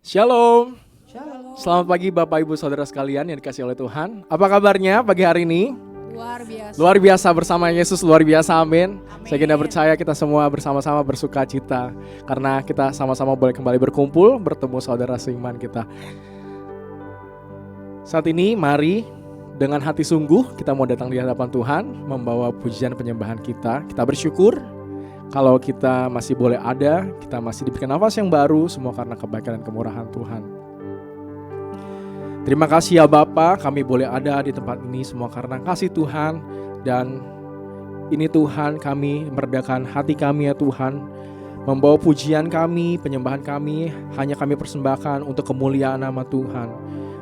Shalom. Shalom. Selamat pagi Bapak Ibu Saudara sekalian yang dikasihi oleh Tuhan. Apa kabarnya pagi hari ini? Luar biasa. Luar biasa bersama Yesus, luar biasa, amin. Amin. Saya kira percaya kita semua bersama-sama bersuka cita karena kita sama-sama boleh kembali berkumpul, bertemu saudara seiman kita. Saat ini mari dengan hati sungguh kita mau datang di hadapan Tuhan, membawa pujian penyembahan kita. Kita bersyukur kalau kita masih boleh ada, kita masih diberikan nafas yang baru, semua karena kebaikan dan kemurahan Tuhan. Terima kasih ya Bapa, kami boleh ada di tempat ini semua karena kasih Tuhan. Dan ini Tuhan, kami meredakan hati kami ya Tuhan, membawa pujian kami, penyembahan kami, hanya kami persembahkan untuk kemuliaan nama Tuhan.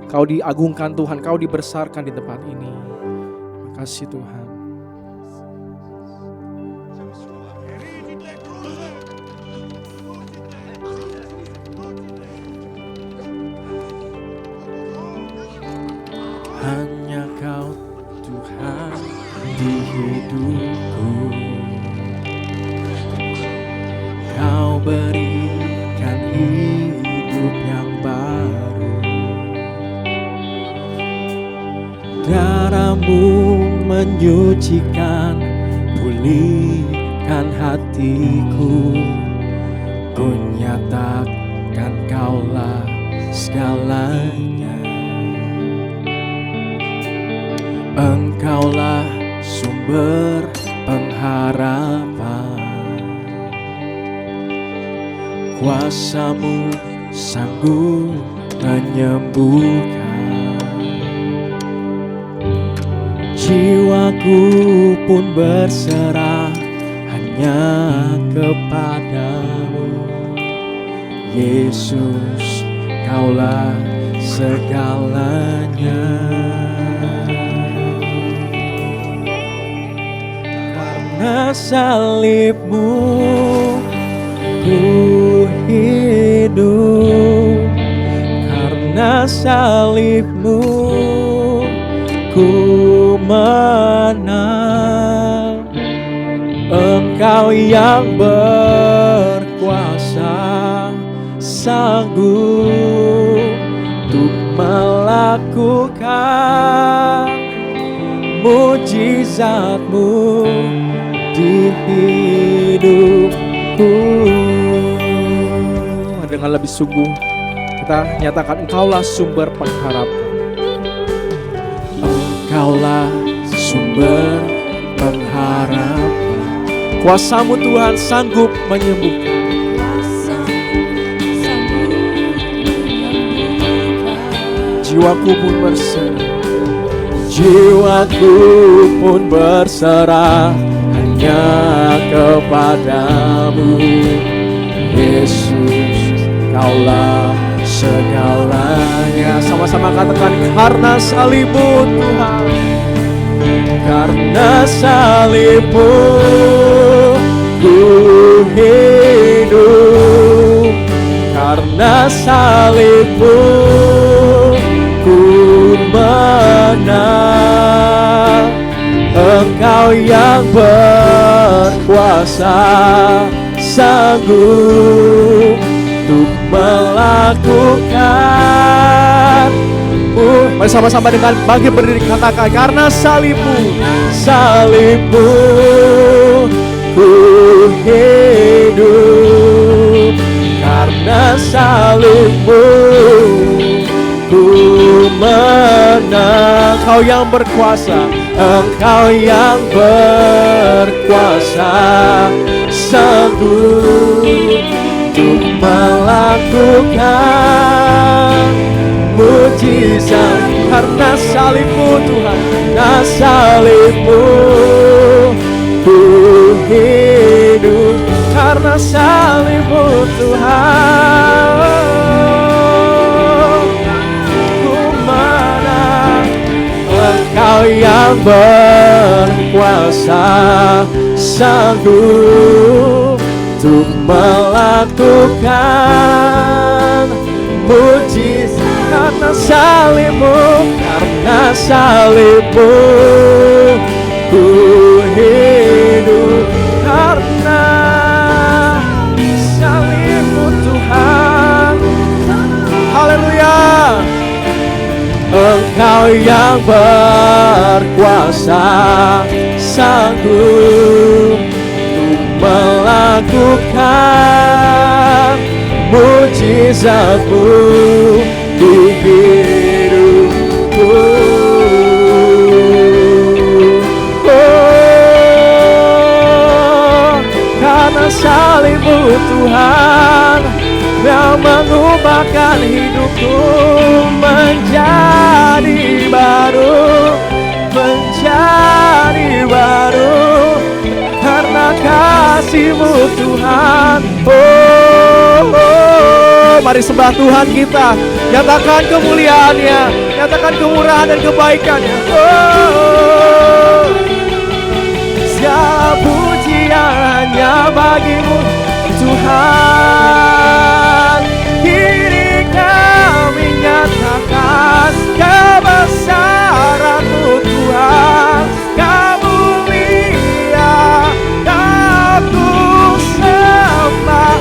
Kau diagungkan Tuhan, Kau dibesarkan di tempat ini. Terima kasih Tuhan. Hanya Kau Tuhan di hidupku, Kau berikan hidup yang baru. Darah-Mu menyucikan, pulihkan hatiku. Ku nyatakan Kaulah segalanya. Engkaulah sumber pengharapan, kuasa-Mu sanggup menyembuhkan. Jiwaku pun berserah hanya kepada-Mu. Yesus, Kaulah segalanya. Karena salib-Mu ku hidup, karena salib-Mu ku menang. Engkau yang berkuasa, sanggup untuk melakukan mujizat-Mu di hidupku. Dengan lebih sungguh kita nyatakan Engkaulah sumber pengharapan, Engkaulah sumber pengharapan. Kuasa-Mu Tuhan sanggup menyembuhkan. Jiwaku pun berserah, jiwaku pun berserah hanya kepada-Mu. Yesus, Kaulah segalanya. Sama-sama katakan, karena salib-Mu Tuhan, karena salib-Mu ku hidup, karena salib-Mu ku menang. Engkau yang berkuasa, sanggup untuk melakukan. Mari sama-sama dengan bangkit berdiri katakan, karena salib-Mu, salib-Mu ku hidup, karena salib-Mu ku menang. Engkau yang berkuasa, Engkau yang berkuasa, sanggup untuk melakukan mujizat. Karena salib-Mu Tuhan, karena salib-Mu ku hidup, karena salib-Mu Tuhan ku menang. Engkau yang berkuasa, sanggup untuk melakukan mujizat. Karena salib-Mu, karena salib-Mu ku hidup, karena salib-Mu Tuhan Engkau yang berkuasa, sanggup untuk melakukan mujizat-Mu di hidupku. Karena salib-Mu Tuhan yang mengubahkan hidupku menjadi baru, menjadi baru karena kasih-Mu Tuhan. Mari sembah Tuhan kita, nyatakan kemuliaan-Nya, nyatakan kemurahan dan kebaikan-Nya. Segala pujian hanya bagi-Mu Tuhan. Kini kami nyatakan kebesaran-Mu Tuhan. Kau mulia, aku sembah.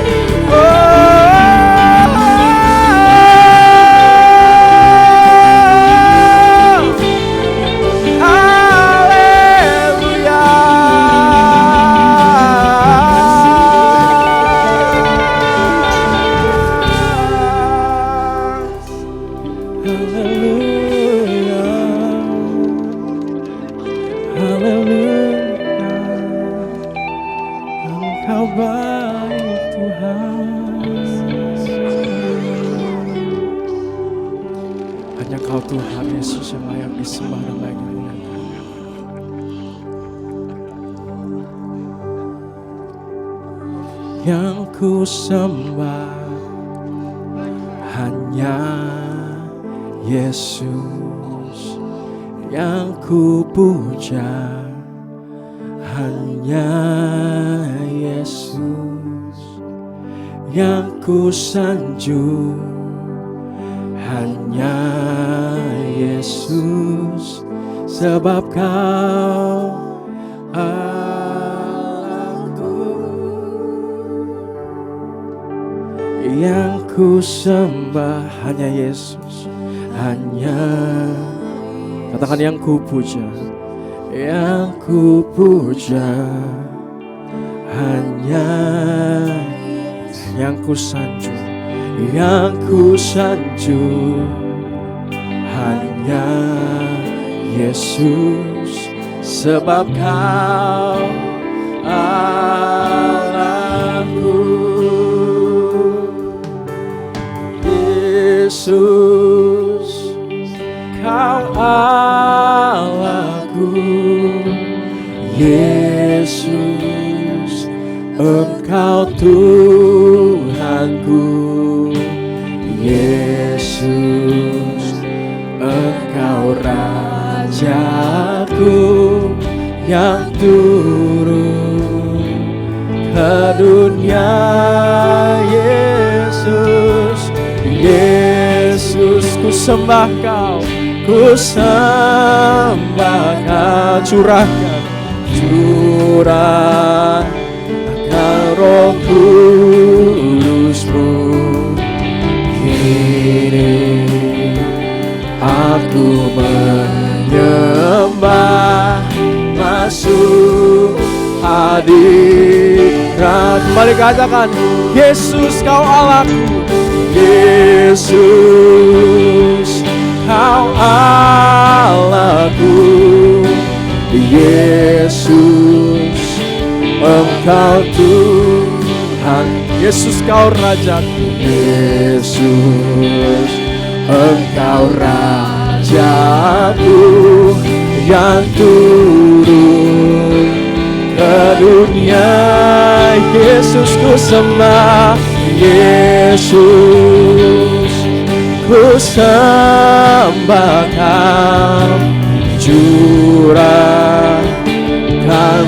Tuhan Yesus yang layak disembah dan layak dimuliakan. Yang ku sembah hanya Yesus, yang ku puja hanya Yesus, yang ku sanjung hanya Yesus, sebab Kau Allahku. Yang ku sembah hanya Yesus, hanya, katakan yang ku puja, yang ku puja hanya, yang ku sanjung, yang ku sanjung hanya Yesus, sebab Kau Allahku. Yesus, Kau Allahku. Yesus, Engkau Tuhanku. Yesus, Engkau Rajaku yang turun ke dunia. Yesus, Yesus, ku sembah Kau, ku sembah Kau. Curahkan Roh Kudus-Mu. Kini aku menyembah, masuk hadirat. Kembali katakan, Yesus Kau Allahku. Yesus, Kau Allahku. Yesus, Engkau Tuhan. Yesus, Kau Rajaku. Yesus, Engkau Rajaku yang turun ke dunia. Yesus, ku sembah. Yesus, ku sembah Kau. Curahkan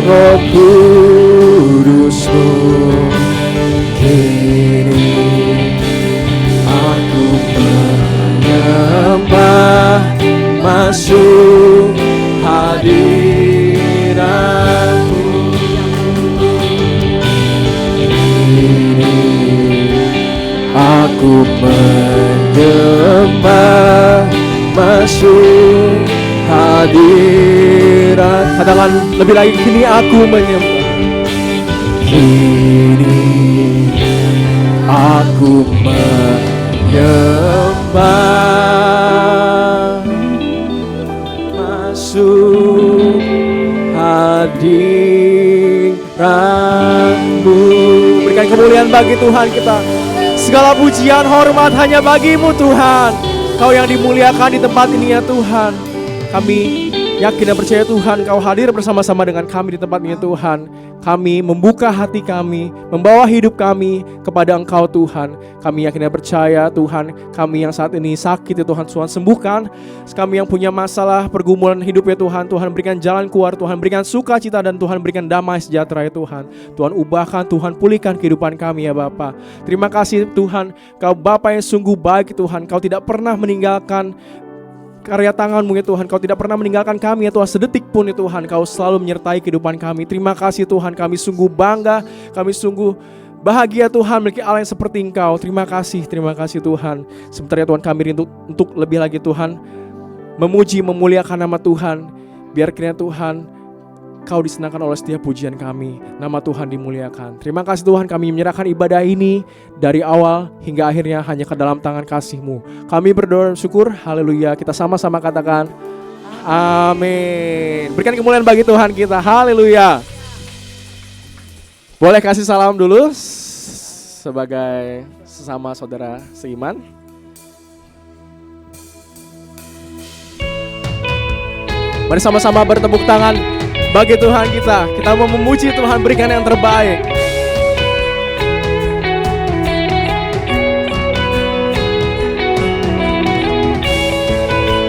Roh Kudus-Mu. Kini aku menyembah, masuk hadirat-Mu. Kini aku menyembah, masuk hadirat. Katakan lebih lagi, kini aku menyembah. Kini aku menyembah, masuk hadirat-Mu. Berikan kemuliaan bagi Tuhan kita. Segala pujian, hormat hanya bagi-Mu Tuhan. Kau yang dimuliakan di tempat ini ya Tuhan. Kami yakin dan percaya Tuhan, Kau hadir bersama-sama dengan kami di tempat ini Tuhan. Kami membuka hati kami, membawa hidup kami kepada Engkau Tuhan. Kami yakin dan percaya Tuhan, kami yang saat ini sakit ya Tuhan, Tuhan sembuhkan. Kami yang punya masalah pergumulan hidup ya Tuhan, Tuhan berikan jalan keluar, Tuhan berikan sukacita, dan Tuhan berikan damai sejahtera ya Tuhan. Tuhan ubahkan, Tuhan pulihkan kehidupan kami ya Bapa. Terima kasih Tuhan, Kau Bapa yang sungguh baik Tuhan. Kau tidak pernah meninggalkan karya tangan-Mu ya Tuhan. Kau tidak pernah meninggalkan kami ya Tuhan, sedetik pun ya Tuhan. Kau selalu menyertai kehidupan kami. Terima kasih Tuhan, kami sungguh bangga, kami sungguh bahagia Tuhan memiliki Allah yang seperti Engkau. Terima kasih Tuhan. Sebentar ya Tuhan, kami rindu untuk lebih lagi Tuhan memuji, memuliakan nama Tuhan. Biar kiranya Tuhan, Kau disenangkan oleh setiap pujian kami. Nama Tuhan dimuliakan. Terima kasih Tuhan, kami menyerahkan ibadah ini dari awal hingga akhirnya hanya ke dalam tangan kasih-Mu. Kami berdoa dan syukur, haleluya. Kita sama-sama katakan amin. Berikan kemuliaan bagi Tuhan kita, haleluya. Boleh kasih salam dulu sebagai sesama saudara seiman. Mari sama-sama bertepuk tangan bagi Tuhan kita. Kita mau memuji Tuhan, berikan yang terbaik.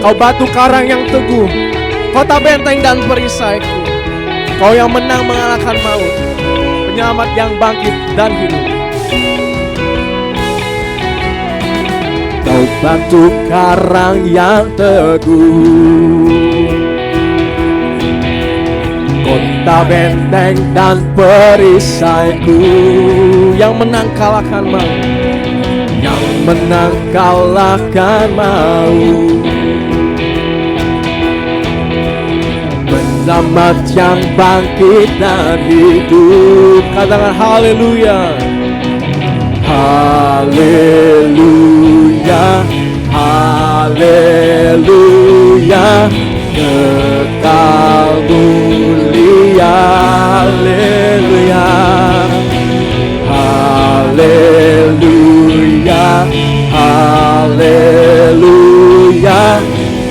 Kau batu karang yang teguh, kota benteng dan perisaiku. Kau yang menang mengalahkan maut, penyelamat yang bangkit dan hidup. Kau batu karang yang teguh, kota benteng dan perisaiku. Yang menang kalahkan maut, yang menang kalahkan maut, penyelamat yang bangkit dan hidup. Katakan haleluya, haleluya, haleluya. Kekal mulia, haleluya, haleluya, haleluya.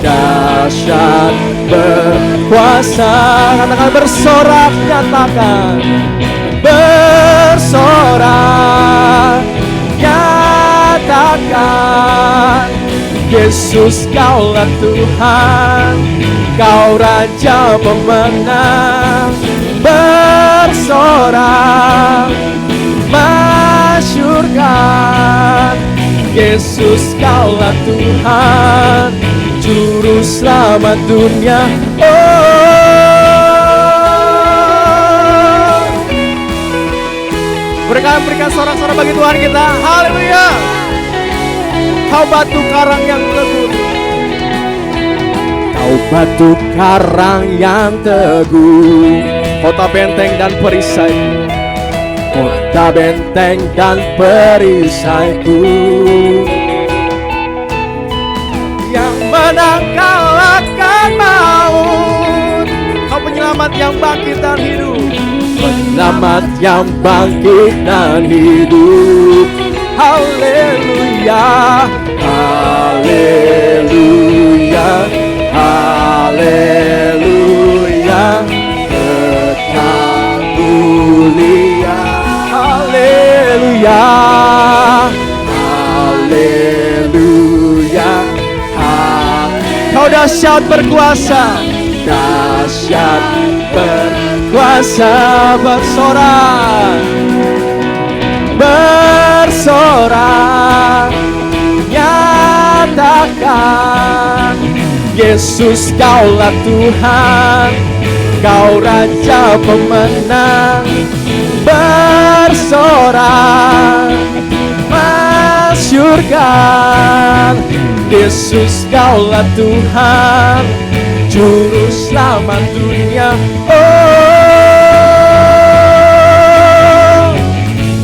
Dahsyat berkuasa, katakan bersorak, nyatakan bersorak, nyatakan Yesus Kaulah Tuhan, Kau Raja pemenang. Bersorak, masyurkan Yesus Kaulah Tuhan, Juru Selamat dunia. Oh, berikan sorak-sorak bagi Tuhan kita. Haleluya. Kau batu karang yang teguh, Kau batu karang yang teguh, kota benteng dan perisai, kota benteng dan perisaiku. Yang menang kalahkan maut, Kau penyelamat yang bangkit dan hidup, penyelamat yang bangkit dan hidup. Haleluya, haleluya, haleluya. Kekal mulia, haleluya, haleluya. Kau dahsyat berkuasa, dahsyat berkuasa. Bersorak, bersorak, nyatakan Yesus Kaulah Tuhan, Kau Raja pemenang. Bersorak, masyurkan. Yesus kaulah Tuhan, Juru Selamat dunia. Oh,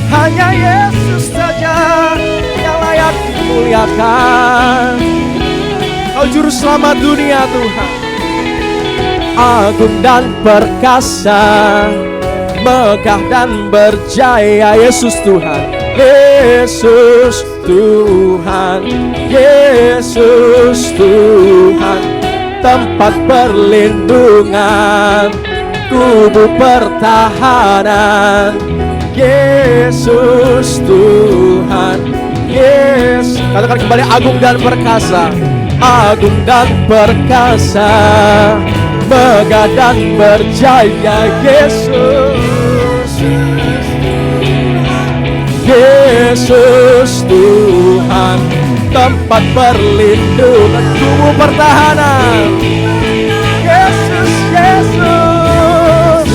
hanya Yesus saja yang layak dimuliakan. Kau Juru Selamat dunia Tuhan, agung dan perkasa, megah dan berjaya. Yesus Tuhan, Yesus Tuhan, Yesus Tuhan, tempat perlindungan, kubu pertahanan. Yesus Tuhan, Yesus. Katakan kembali, agung dan perkasa, agung dan perkasa, megah dan berjaya. Yesus, Yesus Tuhan, tempat perlindungan, kubu pertahanan. Yesus, Yesus,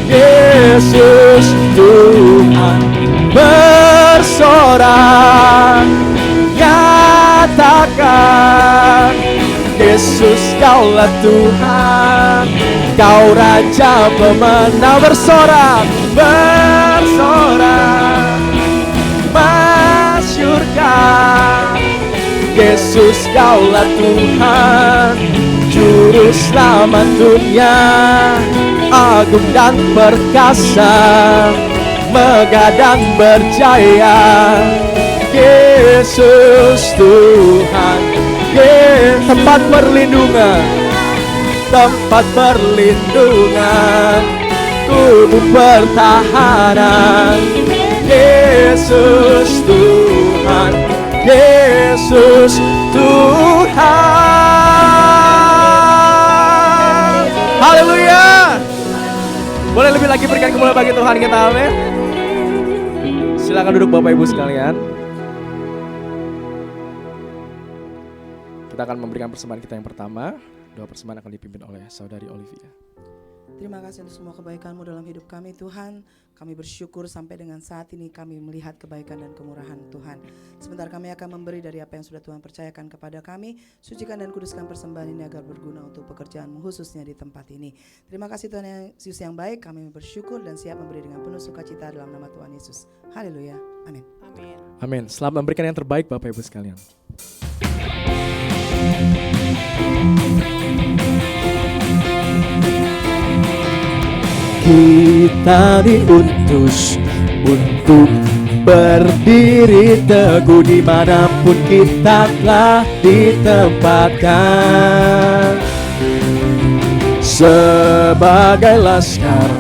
Yesus Tuhan, bersorak, nyatakan, Yesus kaulah Tuhan, Kau Raja pemenang. Bersorak, bersorak, masyurkan, Yesus kaulah Tuhan, Juru Selamat dunia. Agung dan perkasa, megah dan berjaya. Yesus Tuhan, tempat perlindungan, tempat perlindungan, kubu pertahanan. Yesus Tuhan, Yesus Tuhan. Haleluya. Boleh lebih lagi berikan kemuliaan bagi Tuhan kita, amin. Silakan duduk Bapak Ibu sekalian. Kita akan memberikan persembahan kita yang pertama. Doa persembahan akan dipimpin oleh Saudari Olivia. Terima kasih untuk semua kebaikan-Mu dalam hidup kami Tuhan. Kami bersyukur sampai dengan saat ini kami melihat kebaikan dan kemurahan Tuhan. Sebentar kami akan memberi dari apa yang sudah Tuhan percayakan kepada kami. Sucikan dan kuduskan persembahan ini agar berguna untuk pekerjaan-Mu khususnya di tempat ini. Terima kasih Tuhan Yesus yang baik. Kami bersyukur dan siap memberi dengan penuh sukacita dalam nama Tuhan Yesus. Haleluya. Amin. Amin. Amin. Selamat memberikan yang terbaik Bapak Ibu sekalian. Kita diutus untuk berdiri teguh dimanapun kita telah ditempatkan, sebagai laskar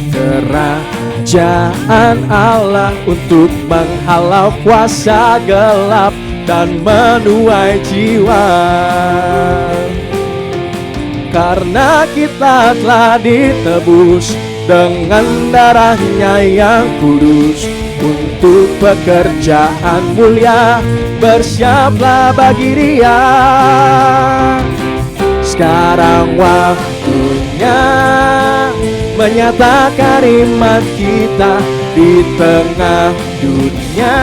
kerajaan Allah untuk menghalau kuasa gelap dan menuai jiwa. Karena kita telah ditebus dengan darahnya yang kudus untuk pekerjaan mulia, bersiaplah bagi Dia. Sekarang waktunya menyatakan iman kita di tengah dunia,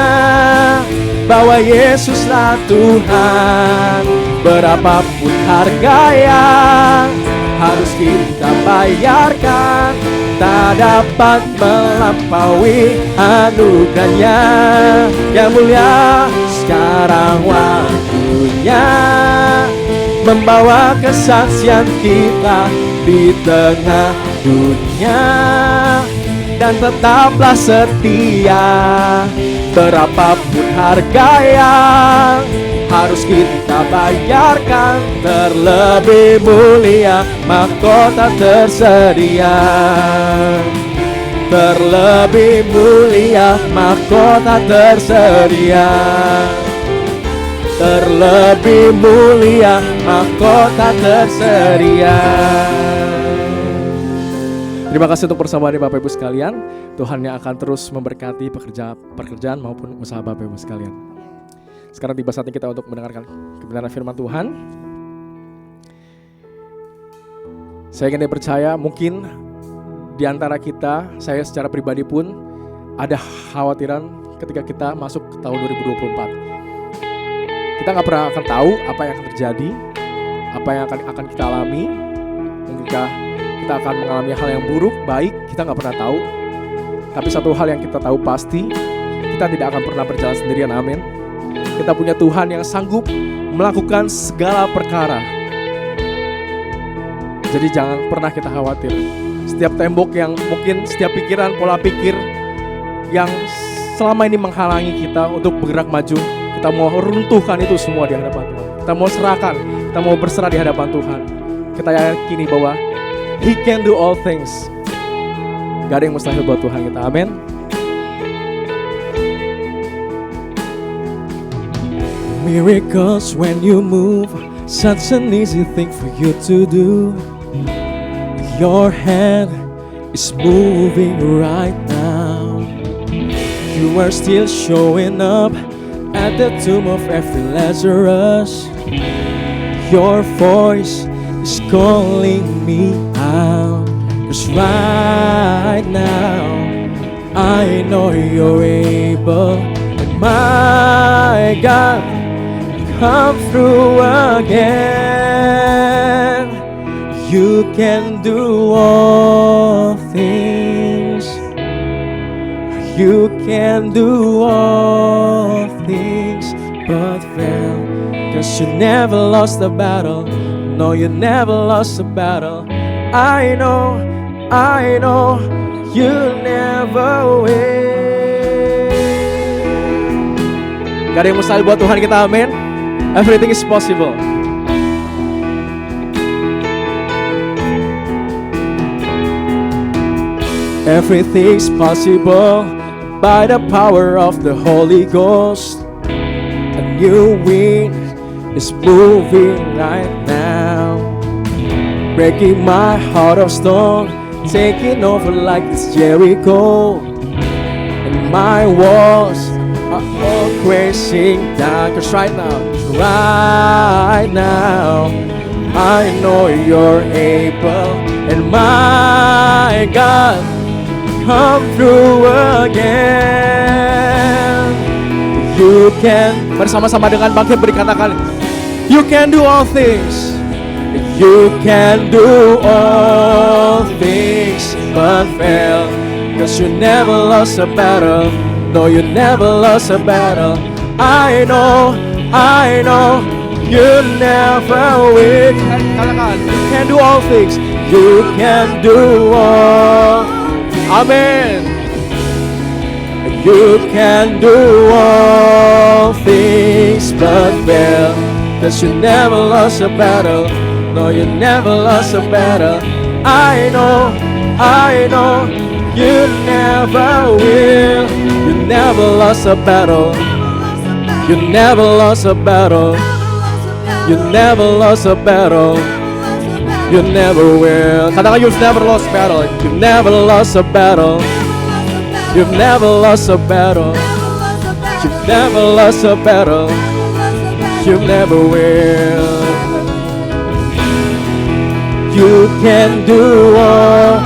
bahwa Yesuslah Tuhan. Berapapun harga yang harus kita bayarkan, tak dapat melampaui anugerahnya yang mulia. Sekarang waktunya membawa kesaksian kita di tengah dunia, dan tetaplah setia. Berapapun harga yang harus kita bayarkan, terlebih mulia mahkota tersedia. Terlebih mulia mahkota tersedia. Terlebih mulia mahkota tersedia. Terima kasih untuk persembahan Bapak Ibu sekalian. Tuhan yang akan terus memberkati pekerjaan maupun usaha Bapak Ibu sekalian. Sekarang tiba saatnya kita untuk mendengarkan kebenaran firman Tuhan. Saya ingin percaya mungkin di antara kita, saya secara pribadi pun ada khawatiran ketika kita masuk ke tahun 2024. Kita nggak pernah akan tahu apa yang akan terjadi, apa yang akan kita alami. Mungkinkah kita akan mengalami hal yang buruk, baik, kita nggak pernah tahu. Tapi satu hal yang kita tahu pasti, kita tidak akan pernah berjalan sendirian, amin. Kita punya Tuhan yang sanggup melakukan segala perkara. Jadi jangan pernah kita khawatir. Setiap tembok yang mungkin, setiap pikiran, pola pikir yang selama ini menghalangi kita untuk bergerak maju, kita mau runtuhkan itu semua di hadapan Tuhan. Kita mau serahkan, kita mau berserah di hadapan Tuhan. Kita yakini bahwa He can do all things. Gak ada yang mustahil buat Tuhan kita, amin. Miracles when you move, such an easy thing for you to do. Your hand is moving right now. You are still showing up at the tomb of every Lazarus. Your voice is calling me out. 'Cause right now I know you're able, and my God, come through again. You can do all things. You can do all things but fail. 'Cause you never lost a battle. No, you never lost a battle. I know, you never will. Gak ada yang mustahil buat Tuhan kita, amin. Everything is possible. Everything's possible by the power of the Holy Ghost. A new wind is moving right now, breaking my heart of stone, taking over like this Jericho. And my walls are all crashing down. 'Cause right now, I know you're able, and my God, come through again. You can, bersama-sama dengan bangkit berkatakan, you can do all things. You can do all things but fail. 'Cause you never lost a battle. No, you never lost a battle. I know, you never will. You can do all things. You can do all. Amen. You can do all things but fail. 'Cause you never lost a battle. No, you never lost a battle. I know, you never will. You never lost a battle. You never lost a battle. You never lost a battle. You never will. Katakan, you've never lost a battle. You've never lost a battle. You've never lost a battle. You've never lost a battle. You never will. You can do all.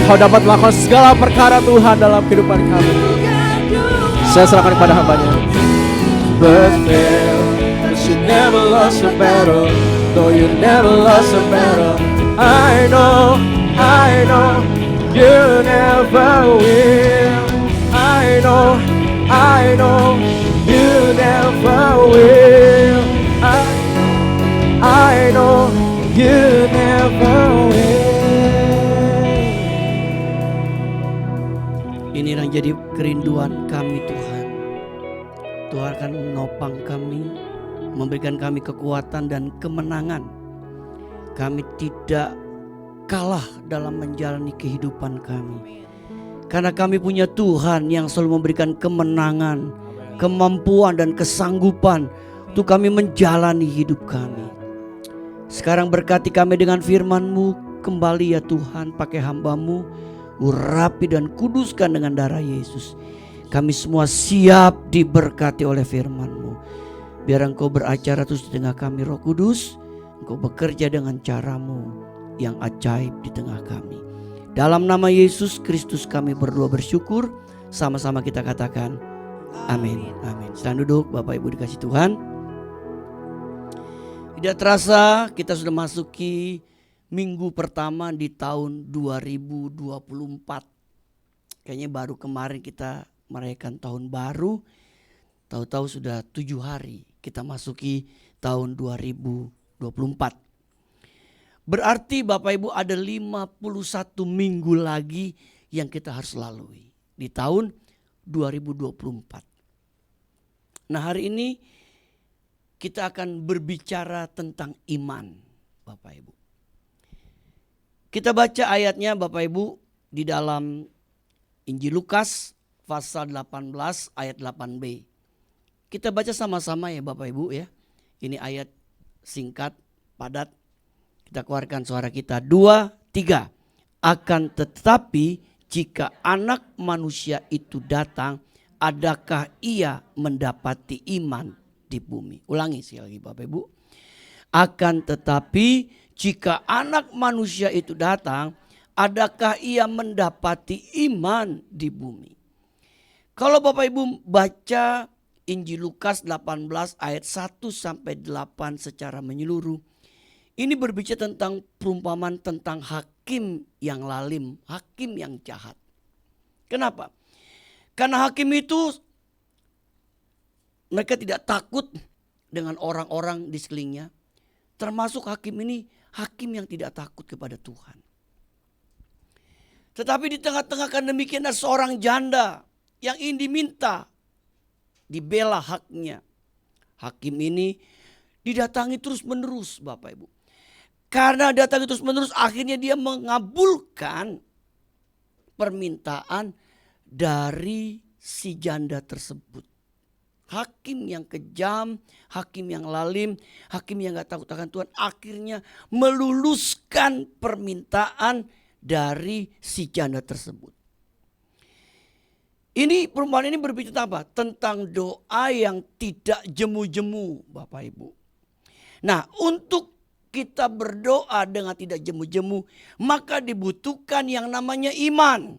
Kau dapat melakukan segala perkara Tuhan dalam kehidupan kami. Saya serahkan kepada hamba-Nya. But fail, 'cause you never lost a battle. No, you never lost a battle. I know, you never will. I know, you never will. I know, you never will. Ini yang jadi kerinduan kami, Tuhan. Tuhan akan menopang kami, memberikan kami kekuatan dan kemenangan. Kami tidak kalah dalam menjalani kehidupan kami, karena kami punya Tuhan yang selalu memberikan kemenangan, kemampuan dan kesanggupan untuk kami menjalani hidup kami. Sekarang berkati kami dengan firman-Mu kembali ya Tuhan, pakai hamba-Mu, urapi dan kuduskan dengan darah Yesus. Kami semua siap diberkati oleh firman-Mu. Biar Engkau beracara terus di tengah kami, Roh Kudus. Engkau bekerja dengan cara-Mu yang ajaib di tengah kami. Dalam nama Yesus Kristus kami berdoa bersyukur. Sama-sama kita katakan Amin. Amin. Silakan duduk Bapak Ibu dikasih Tuhan. Tidak terasa kita sudah masuki minggu pertama di tahun 2024. Kayaknya baru kemarin kita merayakan tahun baru. Tahu-tahu sudah 7 hari kita masuki tahun 2024. Berarti Bapak Ibu ada 51 minggu lagi yang kita harus lalui di tahun 2024. Nah, hari ini kita akan berbicara tentang iman, Bapak Ibu. Kita baca ayatnya Bapak Ibu di dalam Injil Lukas pasal 18 ayat 8b. Kita baca sama-sama ya Bapak Ibu ya. Ini ayat singkat, padat. Kita keluarkan suara kita. 2, 3. Akan tetapi jika Anak Manusia itu datang, adakah ia mendapati iman di bumi? Ulangi sekali lagi Bapak Ibu. Akan tetapi jika Anak Manusia itu datang, adakah ia mendapati iman di bumi? Kalau Bapak Ibu baca Injil Lukas 18 ayat 1 sampai 8 secara menyeluruh, ini berbicara tentang perumpamaan tentang hakim yang lalim, hakim yang jahat. Kenapa? Karena hakim itu mereka tidak takut dengan orang-orang di sekelilingnya. Termasuk hakim ini hakim yang tidak takut kepada Tuhan. Tetapi di tengah-tengah kan demikian ada seorang janda yang ingin diminta dibela haknya. Hakim ini didatangi terus menerus Bapak Ibu. Karena datang terus menerus akhirnya dia mengabulkan permintaan dari si janda tersebut. Hakim yang kejam, hakim yang lalim, hakim yang gak takut akan Tuhan akhirnya meluluskan permintaan dari si janda tersebut. Ini perumpamaan ini berbicara apa? Tentang doa yang tidak jemu-jemu Bapak Ibu. Nah, untuk kita berdoa dengan tidak jemu-jemu, maka dibutuhkan yang namanya iman.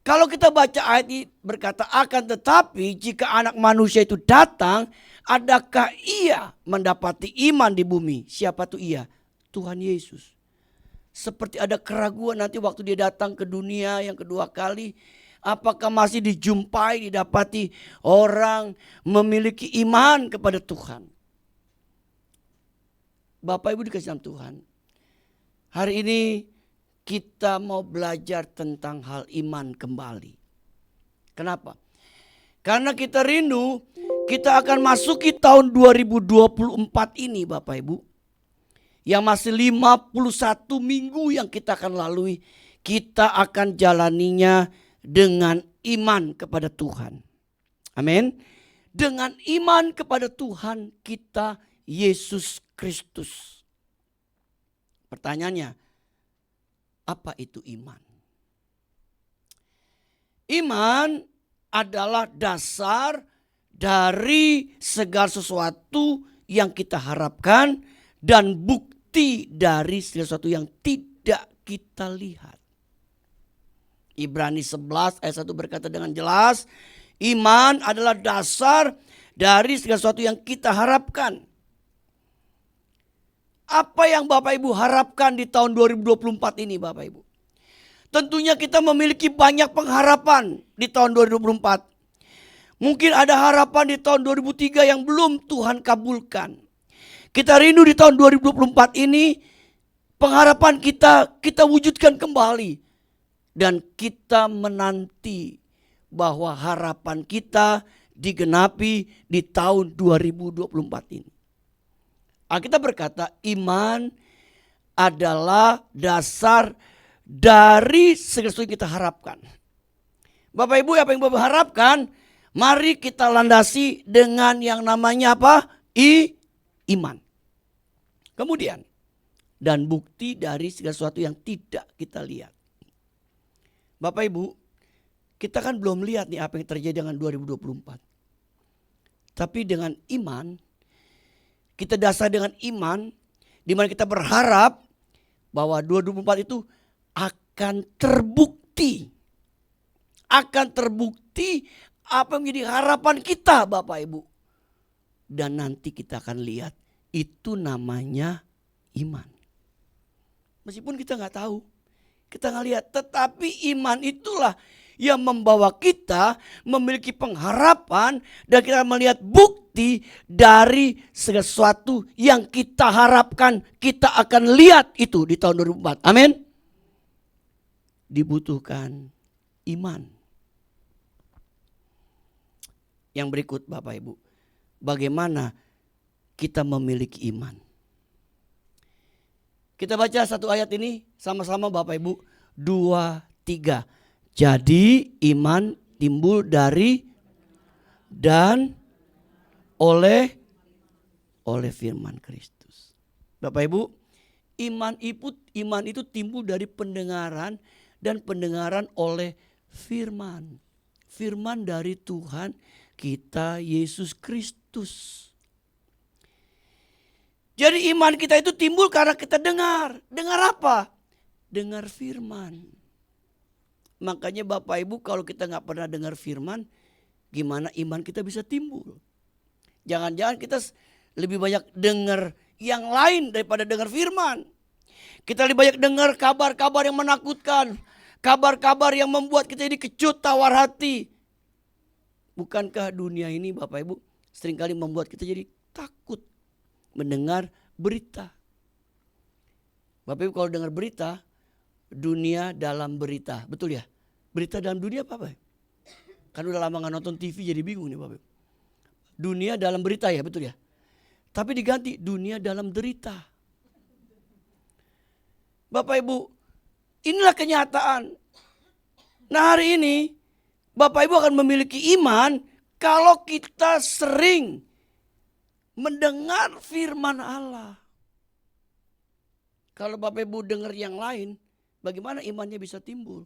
Kalau kita baca ayat ini berkata, akan tetapi jika Anak Manusia itu datang, adakah ia mendapati iman di bumi? Siapa tuh ia? Tuhan Yesus. Seperti ada keraguan nanti waktu dia datang ke dunia yang kedua kali, apakah masih dijumpai, didapati orang memiliki iman kepada Tuhan? Bapak Ibu dikasih dalam Tuhan, hari ini kita mau belajar tentang hal iman kembali. Kenapa? Karena kita rindu kita akan masuki tahun 2024 ini Bapak Ibu. Yang masih 51 minggu yang kita akan lalui, kita akan jalaninya dengan iman kepada Tuhan. Amin. Dengan iman kepada Tuhan kita Yesus Kristus. Pertanyaannya, apa itu iman? Iman adalah dasar dari segala sesuatu yang kita harapkan dan bukti dari segala sesuatu yang tidak kita lihat. Ibrani 11 ayat 1 berkata dengan jelas, iman adalah dasar dari segala sesuatu yang kita harapkan. Apa yang Bapak Ibu harapkan di tahun 2024 ini Bapak Ibu? Tentunya kita memiliki banyak pengharapan di tahun 2024. Mungkin ada harapan di tahun 2003 yang belum Tuhan kabulkan. Kita rindu di tahun 2024 ini pengharapan kita wujudkan kembali. Dan kita menanti bahwa harapan kita digenapi di tahun 2024 ini. Alkitab berkata iman adalah dasar dari segala sesuatu yang kita harapkan. Bapak Ibu, apa yang Bapak harapkan? Mari kita landasi dengan yang namanya apa? Iman. Kemudian, dan bukti dari segala sesuatu yang tidak kita lihat. Bapak Ibu, kita kan belum lihat nih apa yang terjadi dengan 2024. Tapi dengan iman, kita dasar dengan iman, di mana kita berharap bahwa 2024 itu akan terbukti. Akan terbukti apa yang menjadi harapan kita Bapak Ibu. Dan nanti kita akan lihat itu namanya iman. Meskipun kita nggak tahu, kita nggak lihat, tetapi iman itulah yang membawa kita memiliki pengharapan dan kita melihat bukti dari sesuatu yang kita harapkan kita akan lihat itu di tahun 2004. Amin. Dibutuhkan iman. Yang berikut Bapak Ibu, bagaimana kita memiliki iman? Kita baca satu ayat ini sama-sama Bapak Ibu. 2, 3. Jadi iman timbul dari dan oleh firman Kristus. Bapak Ibu, iman itu timbul dari pendengaran dan pendengaran oleh firman. Firman dari Tuhan kita Yesus Kristus. Jadi iman kita itu timbul karena kita dengar. Dengar apa? Dengar firman. Makanya Bapak Ibu kalau kita gak pernah dengar firman, gimana iman kita bisa timbul? Jangan-jangan kita lebih banyak dengar yang lain daripada dengar firman. Kita lebih banyak dengar kabar-kabar yang menakutkan. Kabar-kabar yang membuat kita jadi kecut, tawar hati. Bukankah dunia ini Bapak Ibu seringkali membuat kita jadi takut mendengar berita. Bapak Ibu kalau dengar berita, dunia dalam berita, betul ya? Berita dalam dunia apa? Kan udah lama gak nonton TV jadi bingung nih Bapak Ibu. Dunia dalam berita ya, betul ya? Tapi diganti dunia dalam derita. Bapak Ibu, inilah kenyataan. Nah hari ini Bapak Ibu akan memiliki iman kalau kita sering mendengar firman Allah. Kalau Bapak Ibu dengar yang lain, bagaimana imannya bisa timbul?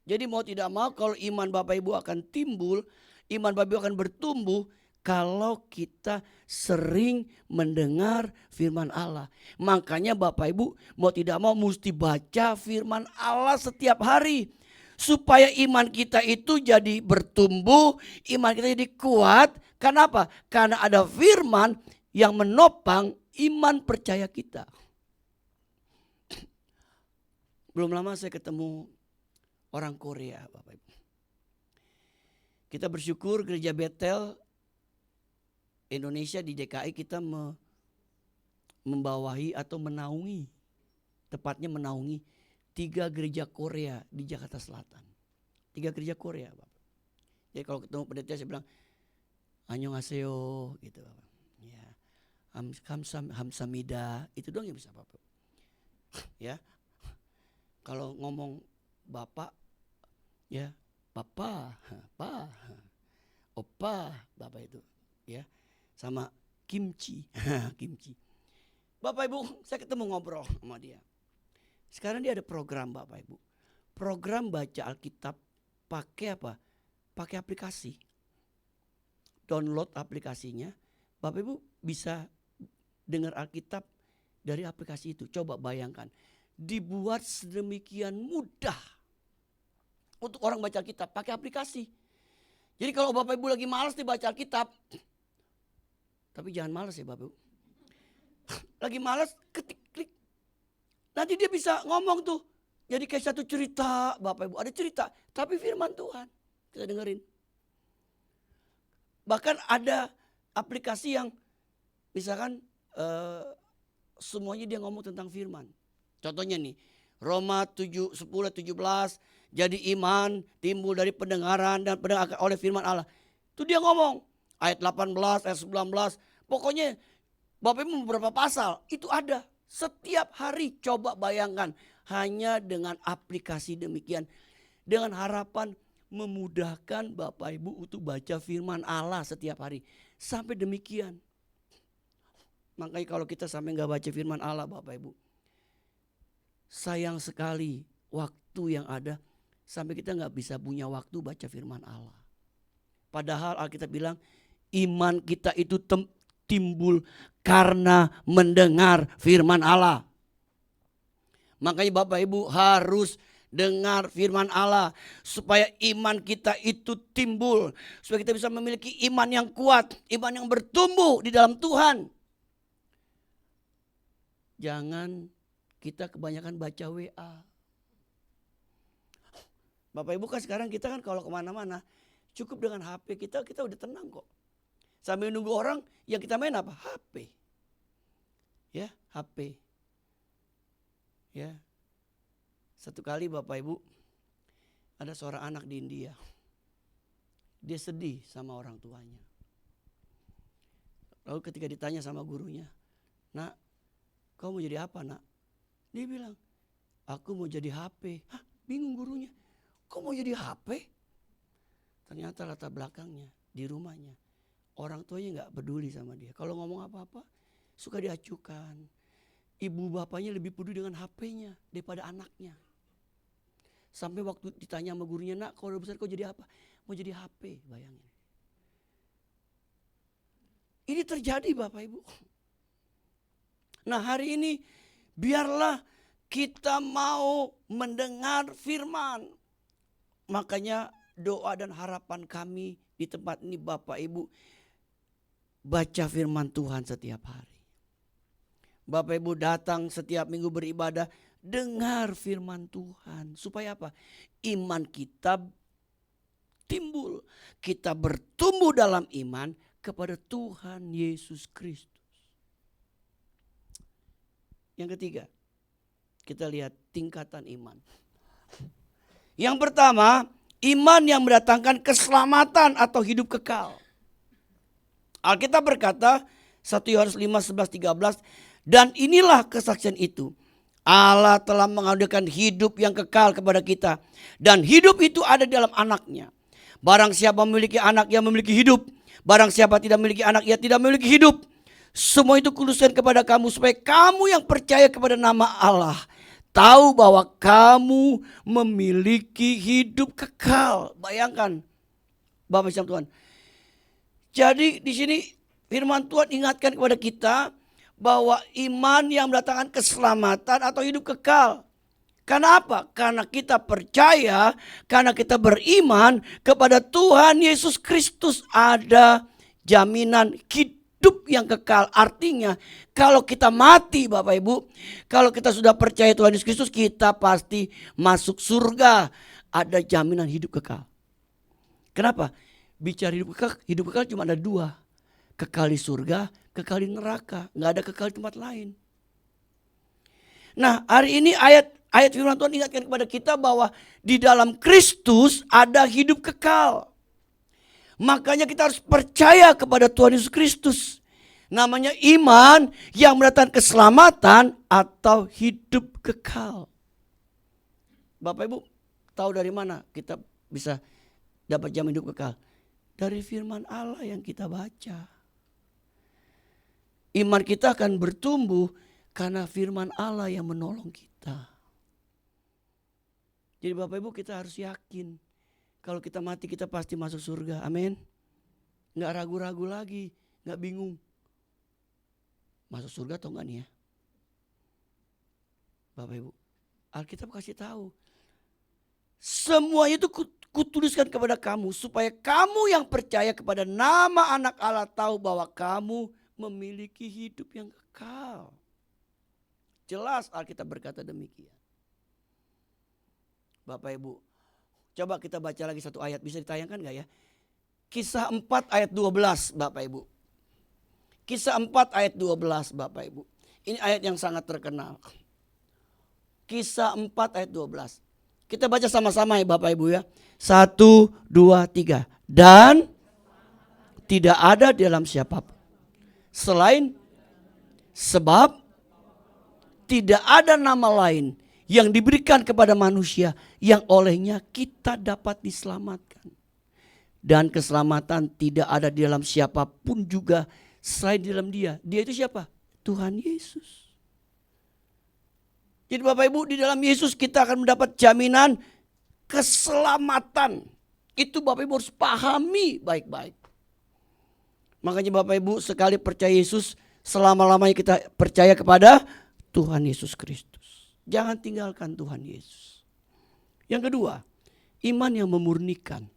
Jadi mau tidak mau kalau iman Bapak Ibu akan timbul, iman Bapak Ibu akan bertumbuh kalau kita sering mendengar firman Allah. Makanya Bapak Ibu mau tidak mau mesti baca firman Allah setiap hari. Supaya iman kita itu jadi bertumbuh, iman kita jadi kuat. Karena apa? Karena ada firman yang menopang iman percaya kita. Belum lama saya ketemu orang Korea, Bapak Ibu. Kita bersyukur gereja Betel Indonesia di DKI kita membawahi atau menaungi, tepatnya menaungi 3 gereja Korea di Jakarta Selatan. 3 gereja Korea, Bapak. Jadi kalau ketemu pendeta saya bilang annyeonghaseyo gitu, Bapak. Ya. Hamsamida, itu doang yang bisa Bapak. Ya. Kalau ngomong Bapak, ya, Papa, Pa, Opa, Bapak itu, ya. Sama kimchi, kimchi. Bapak Ibu, saya ketemu ngobrol sama dia. Sekarang dia ada program Bapak Ibu. Program baca Alkitab pakai apa? Pakai aplikasi. Download aplikasinya. Bapak Ibu bisa dengar Alkitab dari aplikasi itu. Coba bayangkan. Dibuat sedemikian mudah untuk orang baca Alkitab pakai aplikasi. Jadi kalau Bapak Ibu lagi malas nih baca Alkitab. Tapi jangan malas ya Bapak Ibu. Lagi malas ketik klik. Nanti dia bisa ngomong tuh. Jadi kayak satu cerita Bapak Ibu. Ada cerita. Tapi firman Tuhan. Kita dengerin. Bahkan ada aplikasi yang misalkan semuanya dia ngomong tentang firman. Contohnya nih. Roma 7, 10, 17. Jadi iman timbul dari pendengaran dan pendengar oleh firman Allah. Itu dia ngomong. Ayat 18, ayat 19. Pokoknya Bapak Ibu beberapa pasal. Itu ada. Setiap hari coba bayangkan hanya dengan aplikasi demikian. Dengan harapan memudahkan Bapak Ibu untuk baca firman Allah setiap hari. Sampai demikian. Makanya kalau kita sampai gak baca firman Allah Bapak Ibu. Sayang sekali waktu yang ada. Sampai kita gak bisa punya waktu baca firman Allah. Padahal Alkitab bilang iman kita itu timbul karena mendengar firman Allah. Makanya Bapak Ibu harus dengar firman Allah, supaya iman kita itu timbul, supaya kita bisa memiliki iman yang kuat, iman yang bertumbuh di dalam Tuhan. Jangan kita kebanyakan baca WA. Bapak Ibu kan sekarang kita kan kalau kemana-mana cukup dengan HP kita udah tenang kok. Sambil nunggu orang yang kita main apa? HP. Ya, HP. Ya. Satu kali Bapak Ibu, ada seorang anak di India. Dia sedih sama orang tuanya. Lalu ketika ditanya sama gurunya, "Nak, kau mau jadi apa, Nak?" Dia bilang, "Aku mau jadi HP." Hah, bingung gurunya. "Kok mau jadi HP?" Ternyata latar belakangnya di rumahnya, orang tuanya nggak peduli sama dia. Kalau ngomong apa-apa suka diacukan. Ibu bapaknya lebih peduli dengan HP-nya daripada anaknya. Sampai waktu ditanya sama gurunya, "Nak, kalau udah besar kau jadi apa?" "Mau jadi HP." Bayangin. Ini terjadi Bapak Ibu. Nah, hari ini biarlah kita mau mendengar firman. Makanya doa dan harapan kami di tempat ini Bapak Ibu, baca firman Tuhan setiap hari. Bapak Ibu datang setiap minggu beribadah, dengar firman Tuhan. Supaya apa? Iman kita timbul. Kita bertumbuh dalam iman kepada Tuhan Yesus Kristus. Yang ketiga, kita lihat tingkatan iman. Yang pertama, iman yang mendatangkan keselamatan atau hidup kekal. Alkitab berkata 1 Yohanes 5, 11, 13, "Dan inilah kesaksian itu, Allah telah menganugerahkan hidup yang kekal kepada kita, dan hidup itu ada di dalam anaknya. Barang siapa memiliki anak, ia memiliki hidup. Barang siapa tidak memiliki anak, ia tidak memiliki hidup. Semua itu kuduskan kepada kamu, supaya kamu yang percaya kepada nama Allah tahu bahwa kamu memiliki hidup kekal." Bayangkan Bapak Ibu Tuhan. Jadi di sini firman Tuhan ingatkan kepada kita bahwa iman yang mendatangkan keselamatan atau hidup kekal. Karena apa? Karena kita percaya, karena kita beriman kepada Tuhan Yesus Kristus, ada jaminan hidup yang kekal. Artinya kalau kita mati Bapak Ibu, kalau kita sudah percaya Tuhan Yesus Kristus, kita pasti masuk surga. Ada jaminan hidup kekal. Kenapa? Bicara hidup kekal cuma ada dua. Kekal di surga, kekal di neraka. Nggak ada kekal di tempat lain. Nah, hari ini ayat firman Tuhan ingatkan kepada kita bahwa di dalam Kristus ada hidup kekal. Makanya kita harus percaya kepada Tuhan Yesus Kristus. Namanya iman yang mendatangkan keselamatan atau hidup kekal. Bapak Ibu tahu dari mana kita bisa dapat jaminan hidup kekal? Dari firman Allah yang kita baca. Iman kita akan bertumbuh karena firman Allah yang menolong kita. Jadi Bapak Ibu kita harus yakin kalau kita mati kita pasti masuk surga. Amin. Nggak ragu-ragu lagi, nggak bingung. Masuk surga atau enggak nih ya? Bapak Ibu, Alkitab kasih tahu. Semuanya itu kutuliskan kepada kamu supaya kamu yang percaya kepada nama anak Allah tahu bahwa kamu memiliki hidup yang kekal. Jelas Alkitab berkata demikian. Bapak Ibu, coba kita baca lagi satu ayat, bisa ditayangkan gak ya? Kisah 4 ayat 12 Bapak Ibu. Kisah 4 ayat 12 Bapak Ibu. Ini ayat yang sangat terkenal. Kisah 4 ayat 12. Kita baca sama-sama ya Bapak Ibu ya. 1, 2, 3. Dan tidak ada di dalam siapapun selain, sebab tidak ada nama lain yang diberikan kepada manusia yang olehnya kita dapat diselamatkan. Dan keselamatan tidak ada di dalam siapapun juga selain di dalam Dia. Dia itu siapa? Tuhan Yesus. Jadi Bapak Ibu, di dalam Yesus kita akan mendapat jaminan keselamatan. Itu Bapak Ibu harus pahami baik-baik. Makanya Bapak Ibu sekali percaya Yesus, selama-lamanya kita percaya kepada Tuhan Yesus Kristus. Jangan tinggalkan Tuhan Yesus. Yang kedua, iman yang memurnikan.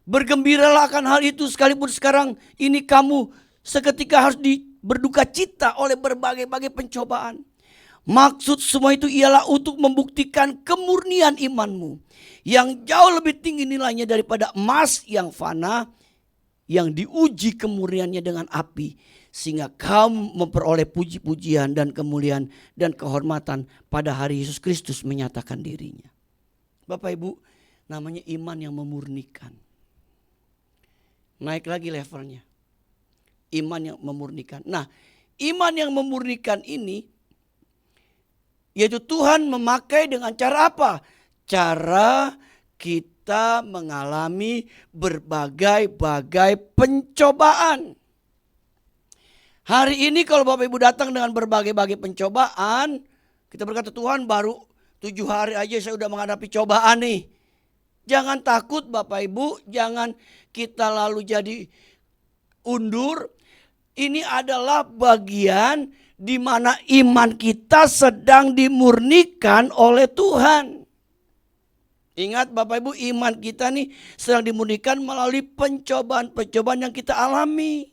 Bergembiralah akan hal itu sekalipun sekarang ini kamu seketika harus berduka cita oleh berbagai-bagai pencobaan. Maksud semua itu ialah untuk membuktikan kemurnian imanmu yang jauh lebih tinggi nilainya daripada emas yang fana, yang diuji kemurniannya dengan api, sehingga kamu memperoleh puji-pujian dan kemuliaan dan kehormatan pada hari Yesus Kristus menyatakan dirinya. Bapak Ibu, namanya iman yang memurnikan. Naik lagi levelnya. Iman yang memurnikan. Nah, iman yang memurnikan ini, yaitu Tuhan memakai dengan cara apa? Cara kita mengalami berbagai-bagai pencobaan. Hari ini kalau Bapak Ibu datang dengan berbagai-bagai pencobaan, kita berkata, Tuhan baru 7 hari aja saya udah menghadapi cobaan nih. Jangan takut Bapak Ibu, jangan kita lalu jadi undur. Ini adalah bagian di mana iman kita sedang dimurnikan oleh Tuhan. Ingat Bapak Ibu, iman kita nih sedang dimurnikan melalui pencobaan-pencobaan yang kita alami.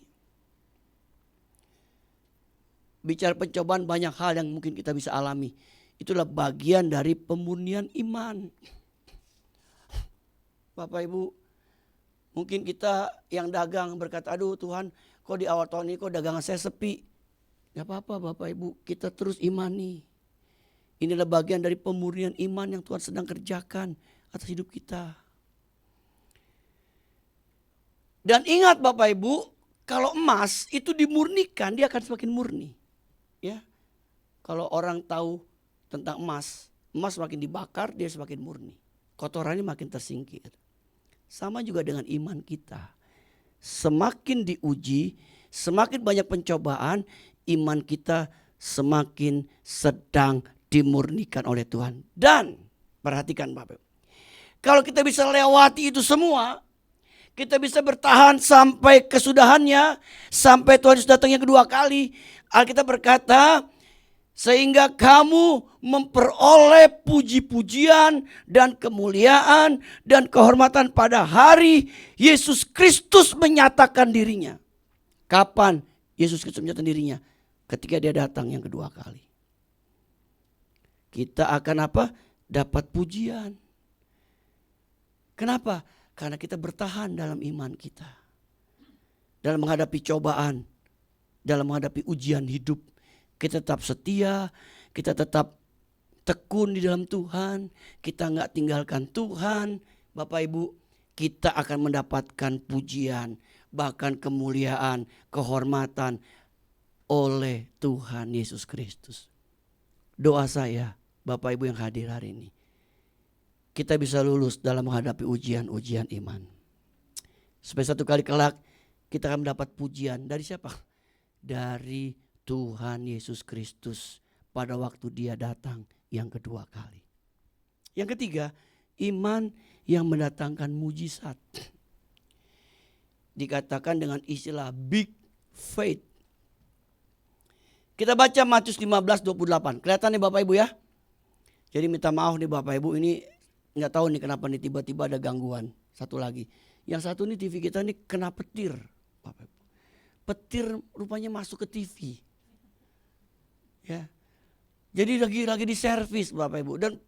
Bicara pencobaan, banyak hal yang mungkin kita bisa alami. Itulah bagian dari pemurnian iman. Bapak Ibu, mungkin kita yang dagang berkata, aduh Tuhan, kok di awal tahun ini kok dagangan saya sepi. Gak apa-apa Bapak Ibu, kita terus imani. Inilah bagian dari pemurnian iman yang Tuhan sedang kerjakan atas hidup kita. Dan ingat Bapak Ibu, kalau emas itu dimurnikan, dia akan semakin murni. Ya, kalau orang tahu tentang emas, emas semakin dibakar, dia semakin murni. Kotorannya makin tersingkir. Sama juga dengan iman kita. Semakin diuji, semakin banyak pencobaan, iman kita semakin sedang dimurnikan oleh Tuhan. Dan perhatikan Bapak, kalau kita bisa lewati itu semua, kita bisa bertahan sampai kesudahannya, sampai Tuhan Yesus datangnya kedua kali. Alkitab berkata, sehingga kamu memperoleh puji-pujian dan kemuliaan dan kehormatan pada hari Yesus Kristus menyatakan dirinya. Kapan Yesus Kristus menyatakan dirinya? Ketika dia datang yang kedua kali. Kita akan apa? Dapat pujian. Kenapa? Karena kita bertahan dalam iman kita. Dalam menghadapi cobaan, dalam menghadapi ujian hidup, kita tetap setia, kita tetap tekun di dalam Tuhan, kita gak tinggalkan Tuhan. Bapak Ibu, kita akan mendapatkan pujian, bahkan kemuliaan, kehormatan oleh Tuhan Yesus Kristus. Doa saya, Bapak Ibu yang hadir hari ini, kita bisa lulus dalam menghadapi ujian-ujian iman. Supaya satu kali kelak kita akan mendapat pujian dari siapa? Dari Tuhan Yesus Kristus pada waktu dia datang yang kedua kali. Yang ketiga, iman yang mendatangkan mujizat. Dikatakan dengan istilah big faith. Kita baca Matius 15:28. Kelihatan nih Bapak Ibu ya. Jadi minta maaf nih Bapak Ibu, ini nggak tahu nih kenapa nih tiba-tiba ada gangguan. Satu lagi. Yang satu nih TV kita nih kena petir. Bapak Ibu. Petir rupanya masuk ke TV. Ya. Jadi lagi di servis Bapak Ibu, dan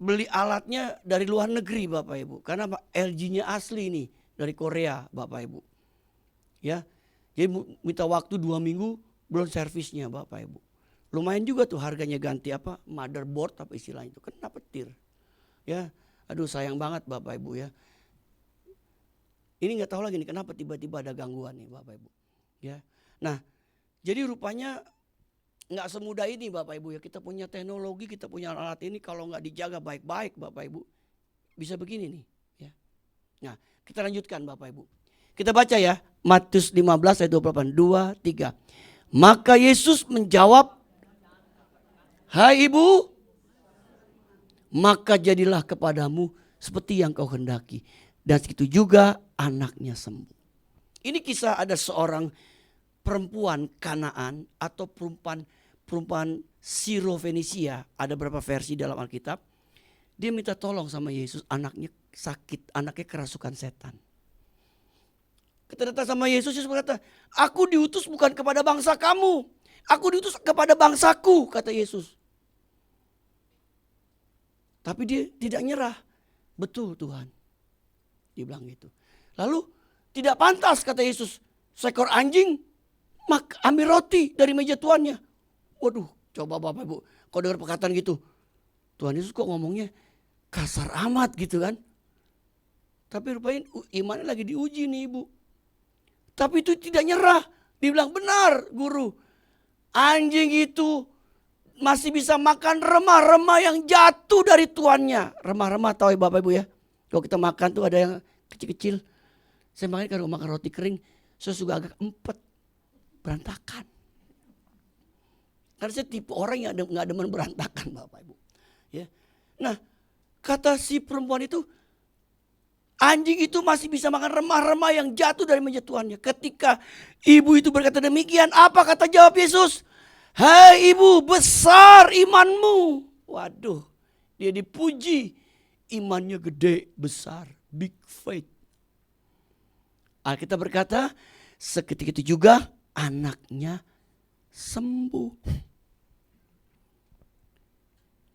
beli alatnya dari luar negeri Bapak Ibu, karena LG-nya asli nih dari Korea Bapak Ibu. Ya. Jadi minta waktu 2 minggu belum servisnya Bapak Ibu. Lumayan juga tuh harganya ganti apa? Motherboard apa istilahnya itu, kena petir. Ya. Aduh sayang banget Bapak Ibu ya. Ini nggak tahu lagi nih kenapa tiba-tiba ada gangguan nih Bapak Ibu. Ya. Nah, jadi rupanya nggak semudah ini Bapak Ibu ya. Kita punya teknologi, kita punya alat ini, kalau nggak dijaga baik-baik Bapak Ibu, bisa begini nih. Ya. Nah, kita lanjutkan Bapak Ibu. Kita baca ya, Matius 15 ayat 28, 2, 3. Maka Yesus menjawab, hai ibu, maka jadilah kepadamu seperti yang kau hendaki. Dan segitu juga anaknya sembuh. Ini kisah ada seorang perempuan Kanaan atau perempuan Sirofenisia, ada beberapa versi dalam Alkitab. Dia minta tolong sama Yesus, anaknya sakit, anaknya kerasukan setan. Kita datang sama Yesus, Yesus berkata, aku diutus bukan kepada bangsa kamu, aku diutus kepada bangsaku, kata Yesus. Tapi dia tidak nyerah. Betul Tuhan, dia bilang gitu. Lalu tidak pantas, kata Yesus, seekor anjing ambil roti dari meja tuannya. Waduh, coba Bapak Ibu, kau dengar perkataan gitu, Tuhan Yesus kok ngomongnya kasar amat gitu kan. Tapi rupanya imannya lagi diuji nih Ibu. Tapi itu tidak nyerah. Dia bilang, benar guru, anjing itu masih bisa makan remah-remah yang jatuh dari tuannya. Remah-remah tahu ya Bapak Ibu ya. Kalau kita makan tuh ada yang kecil-kecil. Saya makanya kalau makan roti kering, saya juga agak empet, berantakan. Karena saya tipe orang yang gak demen berantakan Bapak Ibu. Ya. Nah, kata si perempuan itu, anjing itu masih bisa makan remah-remah yang jatuh dari meja tuannya. Ketika ibu itu berkata demikian, apa kata jawab Yesus? Hai ibu, besar imanmu. Waduh, dia dipuji. Imannya gede, besar, big faith. Alkitab berkata, seketika itu juga anaknya sembuh.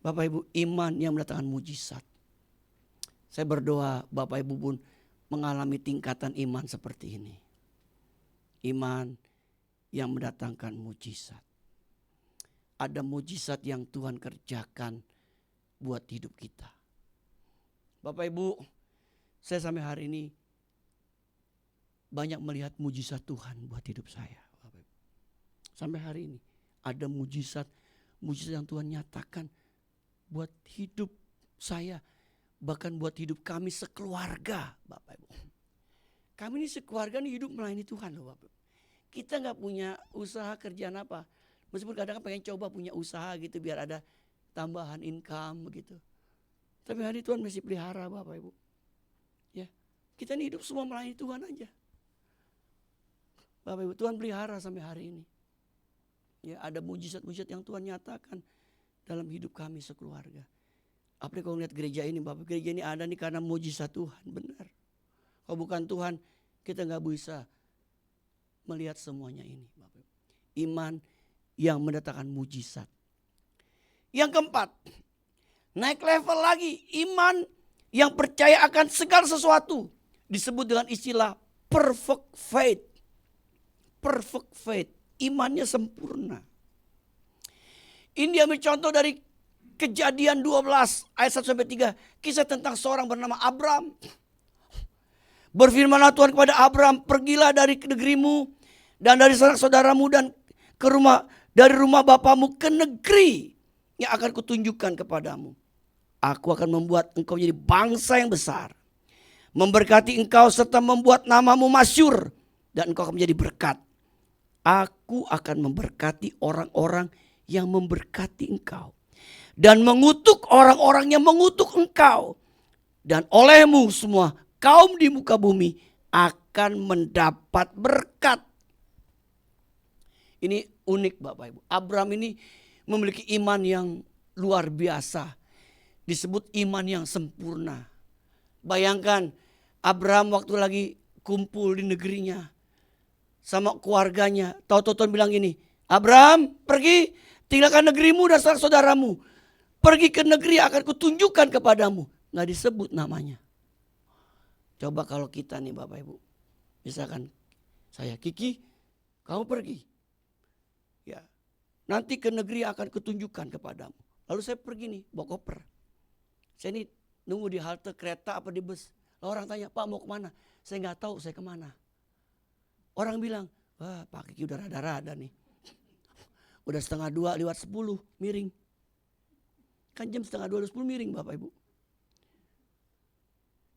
Bapak Ibu, iman yang mendatangkan mujizat. Saya berdoa Bapak Ibu pun mengalami tingkatan iman seperti ini. Iman yang mendatangkan mujizat. Ada mujizat yang Tuhan kerjakan buat hidup kita. Bapak Ibu, saya sampai hari ini banyak melihat mujizat Tuhan buat hidup saya. Bapak Ibu. Sampai hari ini ada mujizat yang Tuhan nyatakan buat hidup saya. Bahkan buat hidup kami sekeluarga Bapak Ibu. Kami ini sekeluarga nih hidup melayani Tuhan loh Bapak Ibu. Kita gak punya usaha kerjaan apa. Meskipun kadang-kadang pengen coba punya usaha gitu biar ada tambahan income begitu. Tapi hari Tuhan masih pelihara Bapak Ibu. Ya, kita ini hidup semua melayani Tuhan aja. Bapak Ibu, Tuhan pelihara sampai hari ini. Ya, ada mujizat-mujizat yang Tuhan nyatakan dalam hidup kami sekeluarga. Apalagi kalau lihat gereja ini Bapak, gereja ini ada nih karena mujizat Tuhan, benar. Kalau bukan Tuhan, kita gak bisa melihat semuanya ini Bapak. Iman yang mendatangkan mujizat. Yang keempat, naik level lagi, iman yang percaya akan segala sesuatu. Disebut dengan istilah perfect faith. Perfect faith, imannya sempurna. Ini diambil contoh dari Kejadian 12 ayat 1-3. Kisah tentang seorang bernama Abram. Berfirmanlah Tuhan kepada Abram, pergilah dari negerimu dan dari sanak saudaramu dan ke rumah dari rumah bapamu ke negeri yang akan kutunjukkan kepadamu. Aku akan membuat engkau menjadi bangsa yang besar, memberkati engkau serta membuat namamu masyhur, dan engkau akan menjadi berkat. Aku akan memberkati orang-orang yang memberkati engkau, dan mengutuk orang-orang yang mengutuk engkau. Dan olehmu semua kaum di muka bumi akan mendapat berkat. Ini unik Bapak Ibu. Abram ini memiliki iman yang luar biasa. Disebut iman yang sempurna. Bayangkan Abram waktu lagi kumpul di negerinya sama keluarganya. Tahu-tahu Tuhan bilang gini, Abram pergi tinggalkan negerimu dan saudaramu. Pergi ke negeri yang akan kutunjukkan kepadamu. Gak disebut namanya. Coba kalau kita nih Bapak Ibu. Misalkan saya Kiki, kamu pergi. Ya, nanti ke negeri yang akan kutunjukkan kepadamu. Lalu saya pergi nih bawa koper. Saya nih nunggu di halte kereta apa di bus. Lalu orang tanya, Pak mau kemana? Saya gak tahu saya kemana. Orang bilang, wah Pak Kiki udah rada-rada nih. Udah 1:30 lewat 10 miring. Kan jam 1:30 lewat 10 miring Bapak Ibu.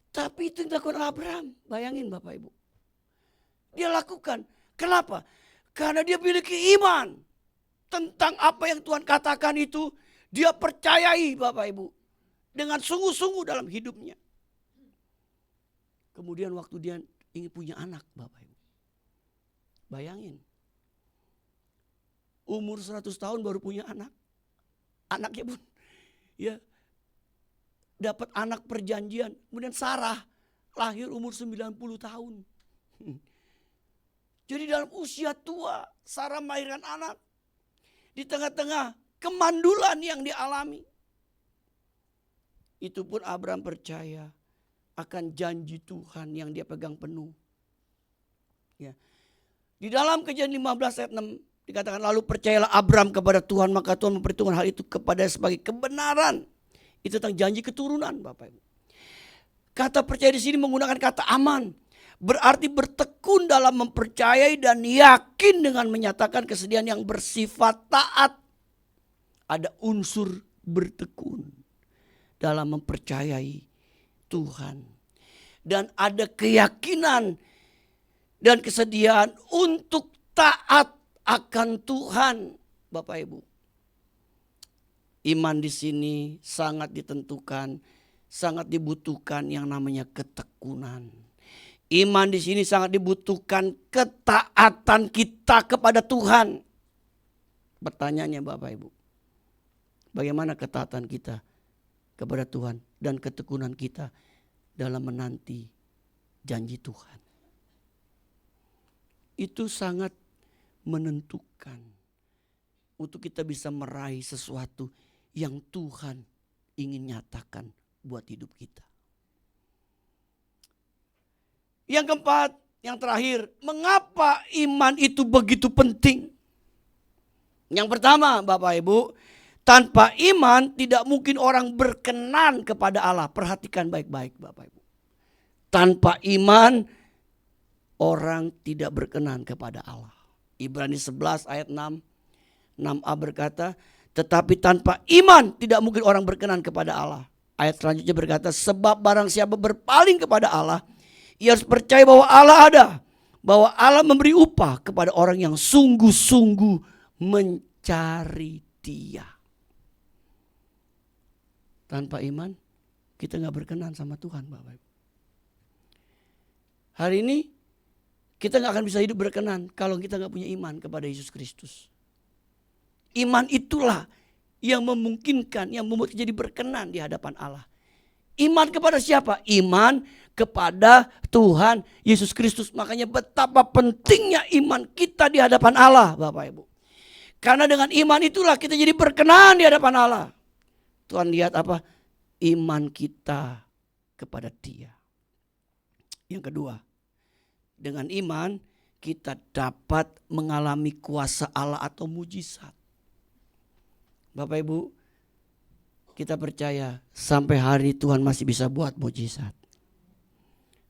Tapi itu yang dilakukan Abraham. Bayangin Bapak Ibu. Dia lakukan. Kenapa? Karena dia memiliki iman. Tentang apa yang Tuhan katakan itu. Dia percayai Bapak Ibu. Dengan sungguh-sungguh dalam hidupnya. Kemudian waktu dia ingin punya anak Bapak Ibu. Bayangin. Umur 100 tahun baru punya anak. anaknya pun ya dapat anak perjanjian. Kemudian Sarah lahir umur 90 tahun. Jadi dalam usia tua Sarah melahirkan anak. Di tengah-tengah kemandulan yang dialami. Itu pun Abraham percaya akan janji Tuhan yang dia pegang penuh. Ya. Di dalam Kejadian 15 ayat 6 dikatakan, lalu percayalah Abraham kepada Tuhan, maka Tuhan memperhitungkan hal itu kepada sebagai kebenaran. Itu tentang janji keturunan, Bapak Ibu. Kata percaya di sini menggunakan kata aman. Berarti bertekun dalam mempercayai dan yakin dengan menyatakan kesediaan yang bersifat taat. Ada unsur bertekun dalam mempercayai Tuhan. Dan ada keyakinan dan kesediaan untuk taat akan Tuhan, Bapak Ibu. Iman di sini sangat ditentukan, sangat dibutuhkan yang namanya ketekunan. Iman di sini sangat dibutuhkan ketaatan kita kepada Tuhan. Pertanyaannya Bapak Ibu, bagaimana ketaatan kita kepada Tuhan dan ketekunan kita dalam menanti janji Tuhan? Itu sangat menentukan untuk kita bisa meraih sesuatu yang Tuhan ingin nyatakan buat hidup kita. Yang keempat, yang terakhir, mengapa iman itu begitu penting? Yang pertama, Bapak Ibu, tanpa iman tidak mungkin orang berkenan kepada Allah. Perhatikan baik-baik, Bapak Ibu. Tanpa iman orang tidak berkenan kepada Allah. Ibrani 11 ayat 6. 6a berkata, tetapi tanpa iman tidak mungkin orang berkenan kepada Allah. Ayat selanjutnya berkata, sebab barang siapa berpaling kepada Allah, ia harus percaya bahwa Allah ada. Bahwa Allah memberi upah kepada orang yang sungguh-sungguh mencari Dia. Tanpa iman kita gak berkenan sama Tuhan, Bapak Ibu. Hari ini kita gak akan bisa hidup berkenan kalau kita gak punya iman kepada Yesus Kristus. Iman itulah yang memungkinkan, yang membuat kita jadi berkenan di hadapan Allah. Iman kepada siapa? Iman kepada Tuhan Yesus Kristus. Makanya betapa pentingnya iman kita di hadapan Allah, Bapak Ibu. Karena dengan iman itulah kita jadi berkenan di hadapan Allah. Tuhan lihat apa? Iman kita kepada Dia. Yang kedua, dengan iman kita dapat mengalami kuasa Allah atau mujizat. Bapak Ibu, kita percaya sampai hari Tuhan masih bisa buat mujizat.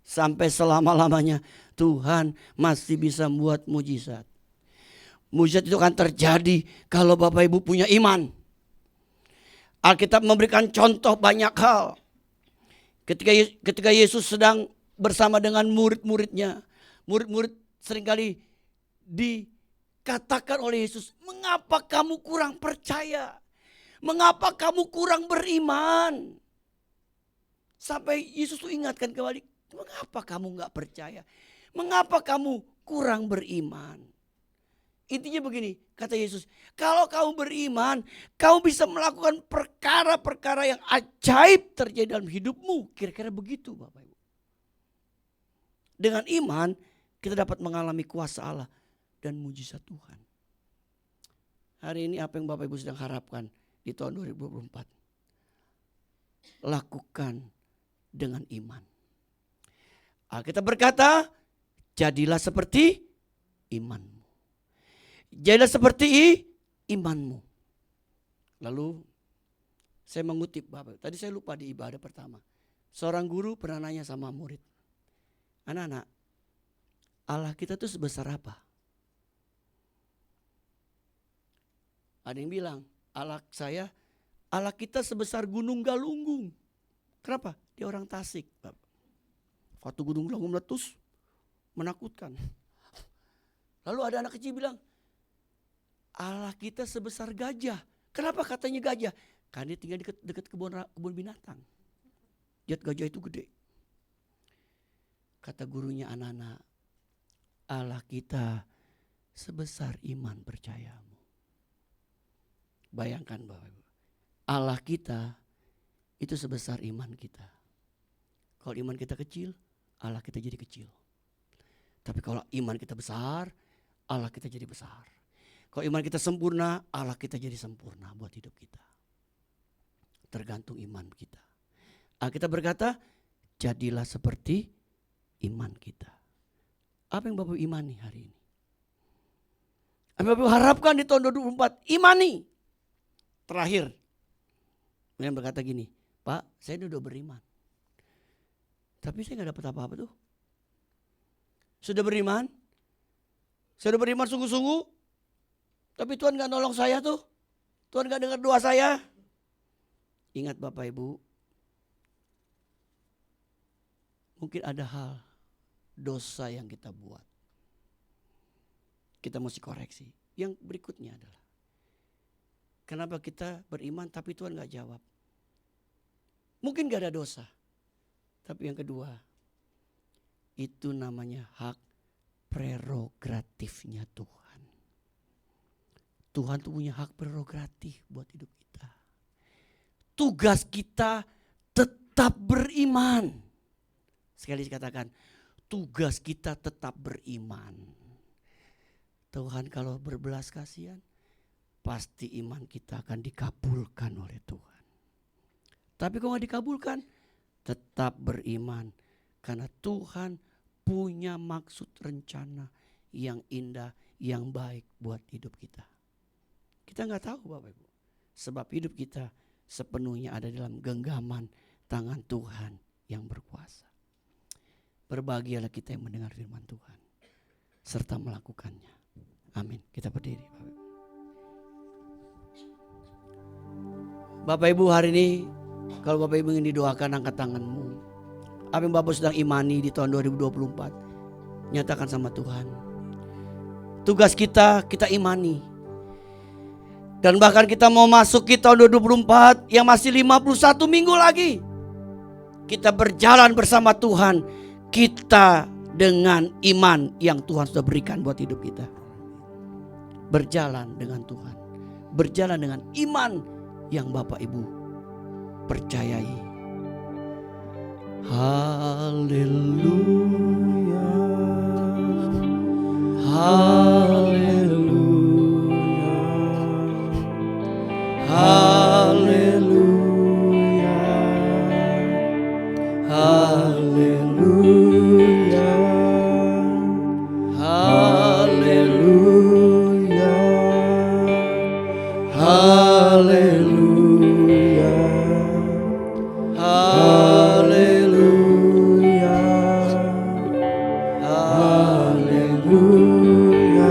Sampai selama-lamanya Tuhan masih bisa membuat mujizat. Mujizat itu akan terjadi kalau Bapak Ibu punya iman. Alkitab memberikan contoh banyak hal. Ketika Yesus sedang bersama dengan murid-muridnya. Murid-murid seringkali dikatakan oleh Yesus, mengapa kamu kurang percaya? Mengapa kamu kurang beriman? Sampai Yesus tuh ingatkan kembali, mengapa kamu gak percaya? Mengapa kamu kurang beriman? Intinya begini, kata Yesus, kalau kamu beriman, kamu bisa melakukan perkara-perkara yang ajaib terjadi dalam hidupmu. Kira-kira begitu Bapak Ibu. Dengan iman, kita dapat mengalami kuasa Allah dan mujizat Tuhan. Hari ini apa yang Bapak Ibu sedang harapkan di tahun 2024? Lakukan dengan iman. Alkitab berkata, jadilah seperti imanmu. Jadilah seperti imanmu. Lalu saya mengutip Bapak. Tadi saya lupa di ibadah pertama. Seorang guru pernah nanya sama murid. Anak-anak, Allah kita tuh sebesar apa? Ada yang bilang, Allah kita sebesar gunung Galunggung. Kenapa? Dia orang Tasik. Waktu gunung Galunggung meletus, menakutkan. Lalu ada anak kecil bilang, Allah kita sebesar gajah. Kenapa katanya gajah? Karena dia tinggal dekat kebun binatang. Lihat gajah itu gede. Kata gurunya, anak-anak, Allah kita sebesar iman percayamu. Bayangkan Bapak Ibu, Allah kita itu sebesar iman kita. Kalau iman kita kecil, Allah kita jadi kecil. Tapi kalau iman kita besar, Allah kita jadi besar. Kalau iman kita sempurna, Allah kita jadi sempurna buat hidup kita. Tergantung iman kita. Alkitab berkata, jadilah seperti iman kita. Apa yang Bapak imani hari ini? Apa yang Bapak harapkan di tahun 2024? Imani. Terakhir, yang berkata gini, Pak, saya udah beriman. Tapi saya gak dapat apa-apa tuh. Sudah beriman? Saya udah beriman sungguh-sungguh. Tapi Tuhan gak nolong saya tuh. Tuhan gak dengar doa saya. Ingat Bapak Ibu. Mungkin ada hal dosa yang kita buat. Kita mesti koreksi. Yang berikutnya adalah, kenapa kita beriman tapi Tuhan gak jawab? Mungkin gak ada dosa. Tapi yang kedua, itu namanya hak prerogatifnya Tuhan. Tuhan tuh punya hak prerogatif buat hidup kita. Tugas kita tetap beriman. Sekali dikatakan, tugas kita tetap beriman. Tuhan kalau berbelas kasihan, pasti iman kita akan dikabulkan oleh Tuhan. Tapi kalau gak dikabulkan, tetap beriman. Karena Tuhan punya maksud rencana yang indah, yang baik buat hidup kita. Kita gak tahu Bapak Ibu. Sebab hidup kita sepenuhnya ada dalam genggaman tangan Tuhan yang berkuasa. Berbahagialah kita yang mendengar firman Tuhan serta melakukannya. Amin. Kita berdiri Bapak Ibu. Bapak Ibu, hari ini kalau Bapak Ibu ingin didoakan, angkat tanganmu. Apa yang Bapak sedang imani di tahun 2024, nyatakan sama Tuhan. Tugas kita imani. Dan bahkan kita mau masuk ke tahun 2024 yang masih 51 minggu lagi. Kita berjalan bersama Tuhan. Kita dengan iman yang Tuhan sudah berikan buat hidup kita. Berjalan dengan Tuhan. Berjalan dengan iman yang Bapak Ibu percayai. Haleluya. Haleluya. Haleluya. Haleluya. Haleluya. Haleluya. Haleluya. Haleluya.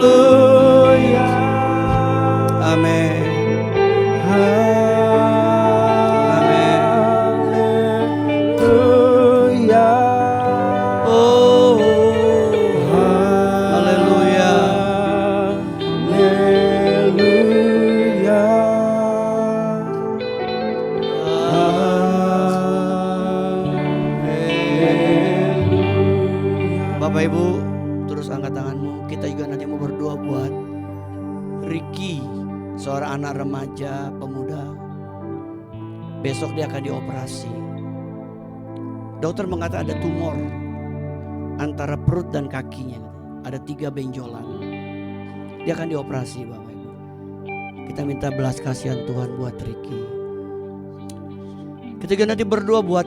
Haleluya. Amin. Haleluya. Oh, haleluya. Haleluya. Bapak Ibu, terus angkat tanganmu. Kita juga nanti mau berdoa buat Ricky, seorang anak remaja pemuda. Besok dia akan dioperasi. Dokter mengatakan ada tumor antara perut dan kakinya. Ada 3 benjolan. Dia akan dioperasi Bapak Ibu. Kita minta belas kasihan Tuhan buat Ricky. Kita juga nanti berdoa buat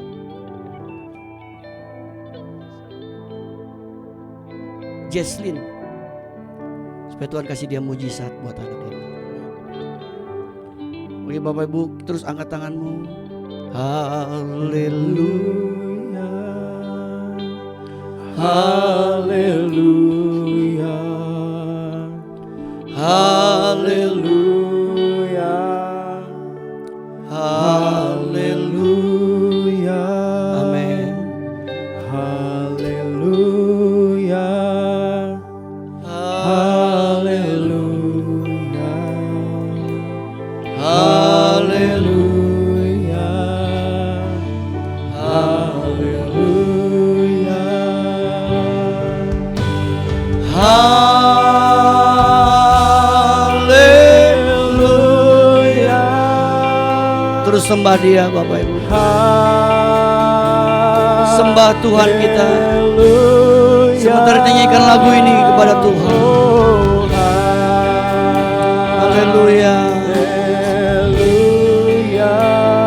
Jesslyn, supaya Tuhan kasih dia mujizat buat anak ini. Oke Bapak Ibu, terus angkat tanganmu. Haleluya. Haleluya. Haleluya. Haleluya. Amin. Haleluya. Haleluya. Haleluya. Haleluya. terus sembah Dia Bapak Ibu. Sembah Tuhan kita. Sebentar nyanyikan lagu ini kepada Tuhan. Haleluya.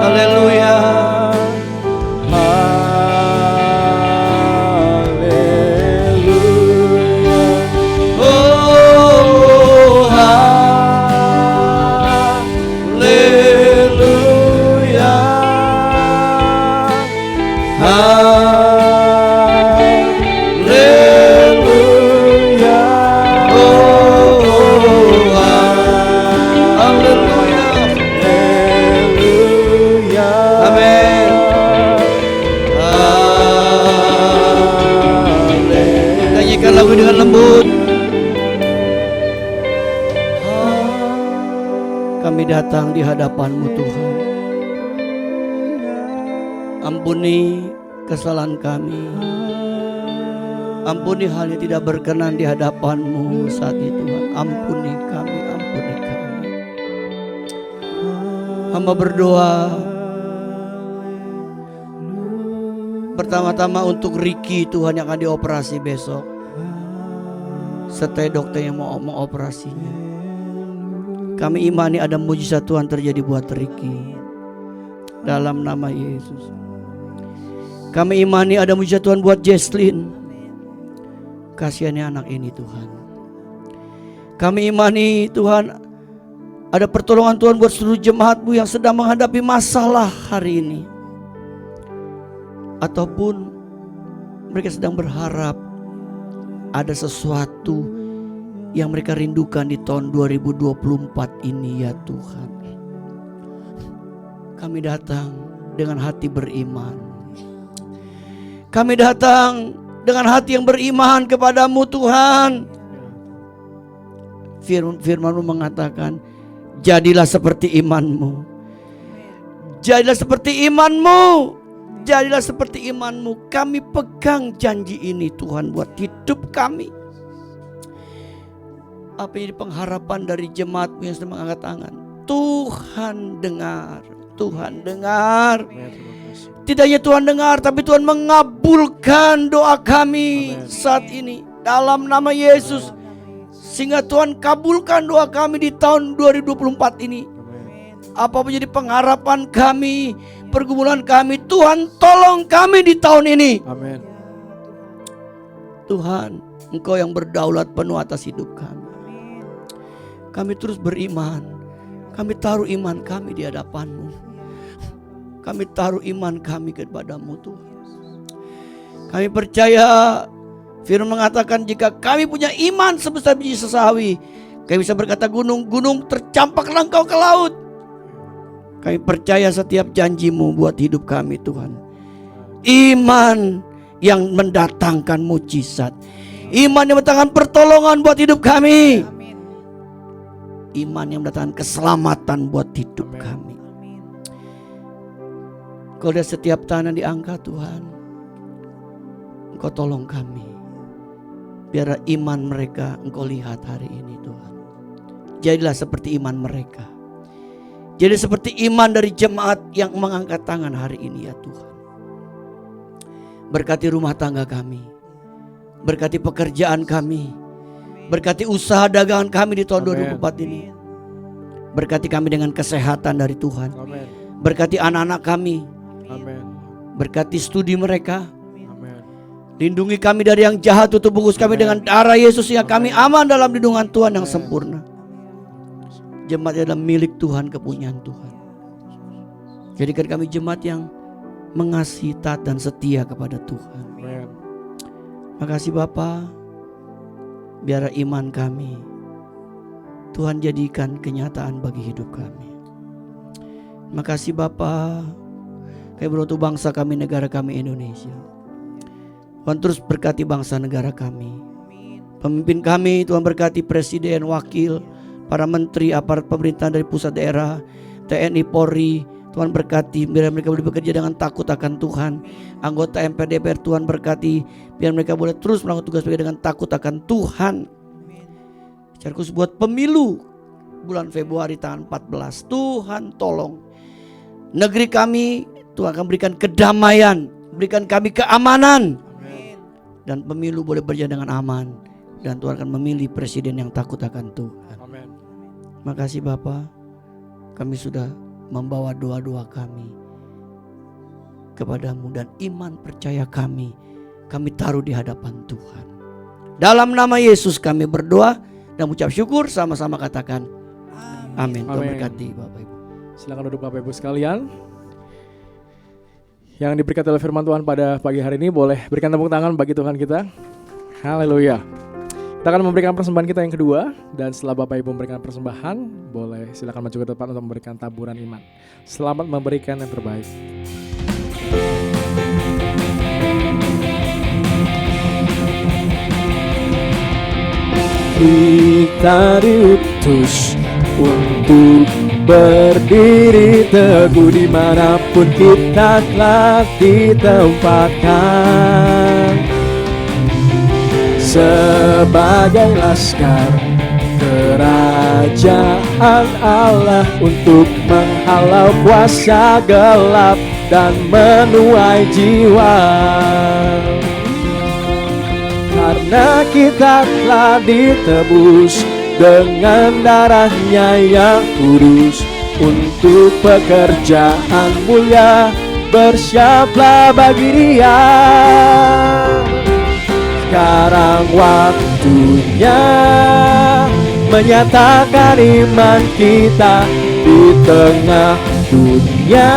Haleluya. Lagu dengan lembut. Kami datang di hadapan-Mu Tuhan. Ampuni kesalahan kami. Ampuni hal yang tidak berkenan di hadapan-Mu saat ini Tuhan. Ampuni kami, ampuni kami. Hamba berdoa pertama-tama untuk Ricky Tuhan yang akan dioperasi besok, serta dokter yang mau mengoperasinya. Kami imani ada mujizat Tuhan terjadi buat Ricky dalam nama Yesus. Kami imani ada mujizat Tuhan buat Jesslyn. Kasihani anak ini Tuhan. Kami imani Tuhan ada pertolongan Tuhan buat seluruh jemaat-Mu yang sedang menghadapi masalah hari ini, ataupun mereka sedang berharap ada sesuatu yang mereka rindukan di tahun 2024 ini ya Tuhan. Kami datang dengan hati beriman. Kami datang dengan hati yang beriman kepadamu Tuhan. Firman-Mu mengatakan, jadilah seperti imanmu. Jadilah seperti imanmu. Jadilah seperti iman-Mu. Kami pegang janji ini Tuhan buat hidup kami. Apa ini pengharapan dari jemaat-Mu yang sedang mengangkat tangan. Tuhan dengar. Tuhan dengar. Tidak hanya Tuhan dengar, tapi Tuhan mengabulkan doa kami saat ini dalam nama Yesus. Sehingga Tuhan kabulkan doa kami di tahun 2024 ini. Apa menjadi pengharapan kami, pergumulan kami, Tuhan tolong kami di tahun ini. Amin. Tuhan, Engkau yang berdaulat penuh atas hidup kami. Kami terus beriman. Kami taruh iman kami di hadapan-Mu. Kami taruh iman kami kepada-Mu Tuhan. Kami percaya firman mengatakan jika kami punya iman sebesar biji sesawi, kami bisa berkata gunung-gunung tercampaklah engkau ke laut. Kami percaya setiap janji-Mu buat hidup kami Tuhan. Iman yang mendatangkan mujizat. Iman yang mendatangkan pertolongan buat hidup kami. Iman yang mendatangkan keselamatan buat hidup kami. Kau lihat setiap tangan diangkat Tuhan. Engkau tolong kami. Biar iman mereka Engkau lihat hari ini Tuhan. Jadilah seperti iman mereka. Jadi seperti iman dari jemaat yang mengangkat tangan hari ini ya Tuhan. Berkati rumah tangga kami. Berkati pekerjaan kami. Berkati usaha dagangan kami di tahun 2024 ini. Berkati kami dengan kesehatan dari Tuhan. Amin. Berkati anak-anak kami. Amin. Berkati studi mereka. Amin. Lindungi kami dari yang jahat, tutup bungkus kami dengan darah Yesus sehingga kami aman dalam lindungan Tuhan yang sempurna. Jemaat adalah milik Tuhan, kepunyaan Tuhan. Jadikan kami jemaat yang mengasihi, taat dan setia kepada Tuhan. Amin. Makasih Bapa. Biar iman kami Tuhan jadikan kenyataan bagi hidup kami. Makasih Bapa. Kami berdoa untuk bangsa kami, negara kami Indonesia. Tuhan terus berkati bangsa negara kami. Pemimpin kami Tuhan berkati presiden, wakil, para menteri, aparat pemerintahan dari pusat daerah, TNI, Polri. Tuhan berkati biar mereka boleh bekerja dengan takut akan Tuhan. Anggota MPR DPR Tuhan berkati biar mereka boleh terus melakukan tugas mereka dengan takut akan Tuhan. Secara khusus buat pemilu bulan Februari tanggal 14, Tuhan tolong Negeri kami Tuhan akan berikan kedamaian, berikan kami keamanan. Dan pemilu boleh berjalan dengan aman. Dan Tuhan akan memilih presiden yang takut akan Tuhan. Amin. Makasih Bapa, kami sudah membawa doa-doa kami kepadamu, dan iman percaya kami taruh di hadapan Tuhan. Dalam nama Yesus kami berdoa dan ucap syukur, sama-sama katakan amin. Tuhan berkati Bapak Ibu. Silakan duduk Bapak Ibu sekalian. Yang diberkati oleh firman Tuhan pada pagi hari ini, boleh berikan tepuk tangan bagi Tuhan kita. Haleluya. Kita akan memberikan persembahan kita yang kedua, dan setelah Bapak Ibu memberikan persembahan, boleh silakan maju ke depan untuk memberikan taburan iman. Selamat memberikan yang terbaik. Kita diutus untuk berdiri teguh dimanapun kita telah ditempatkan, sebagai laskar kerajaan Allah untuk menghalau kuasa gelap dan menuai jiwa. Karena kita telah ditebus dengan darahnya yang kudus untuk pekerjaan mulia, bersiaplah bagi Dia. Sekarang waktunya menyatakan iman kita di tengah dunia,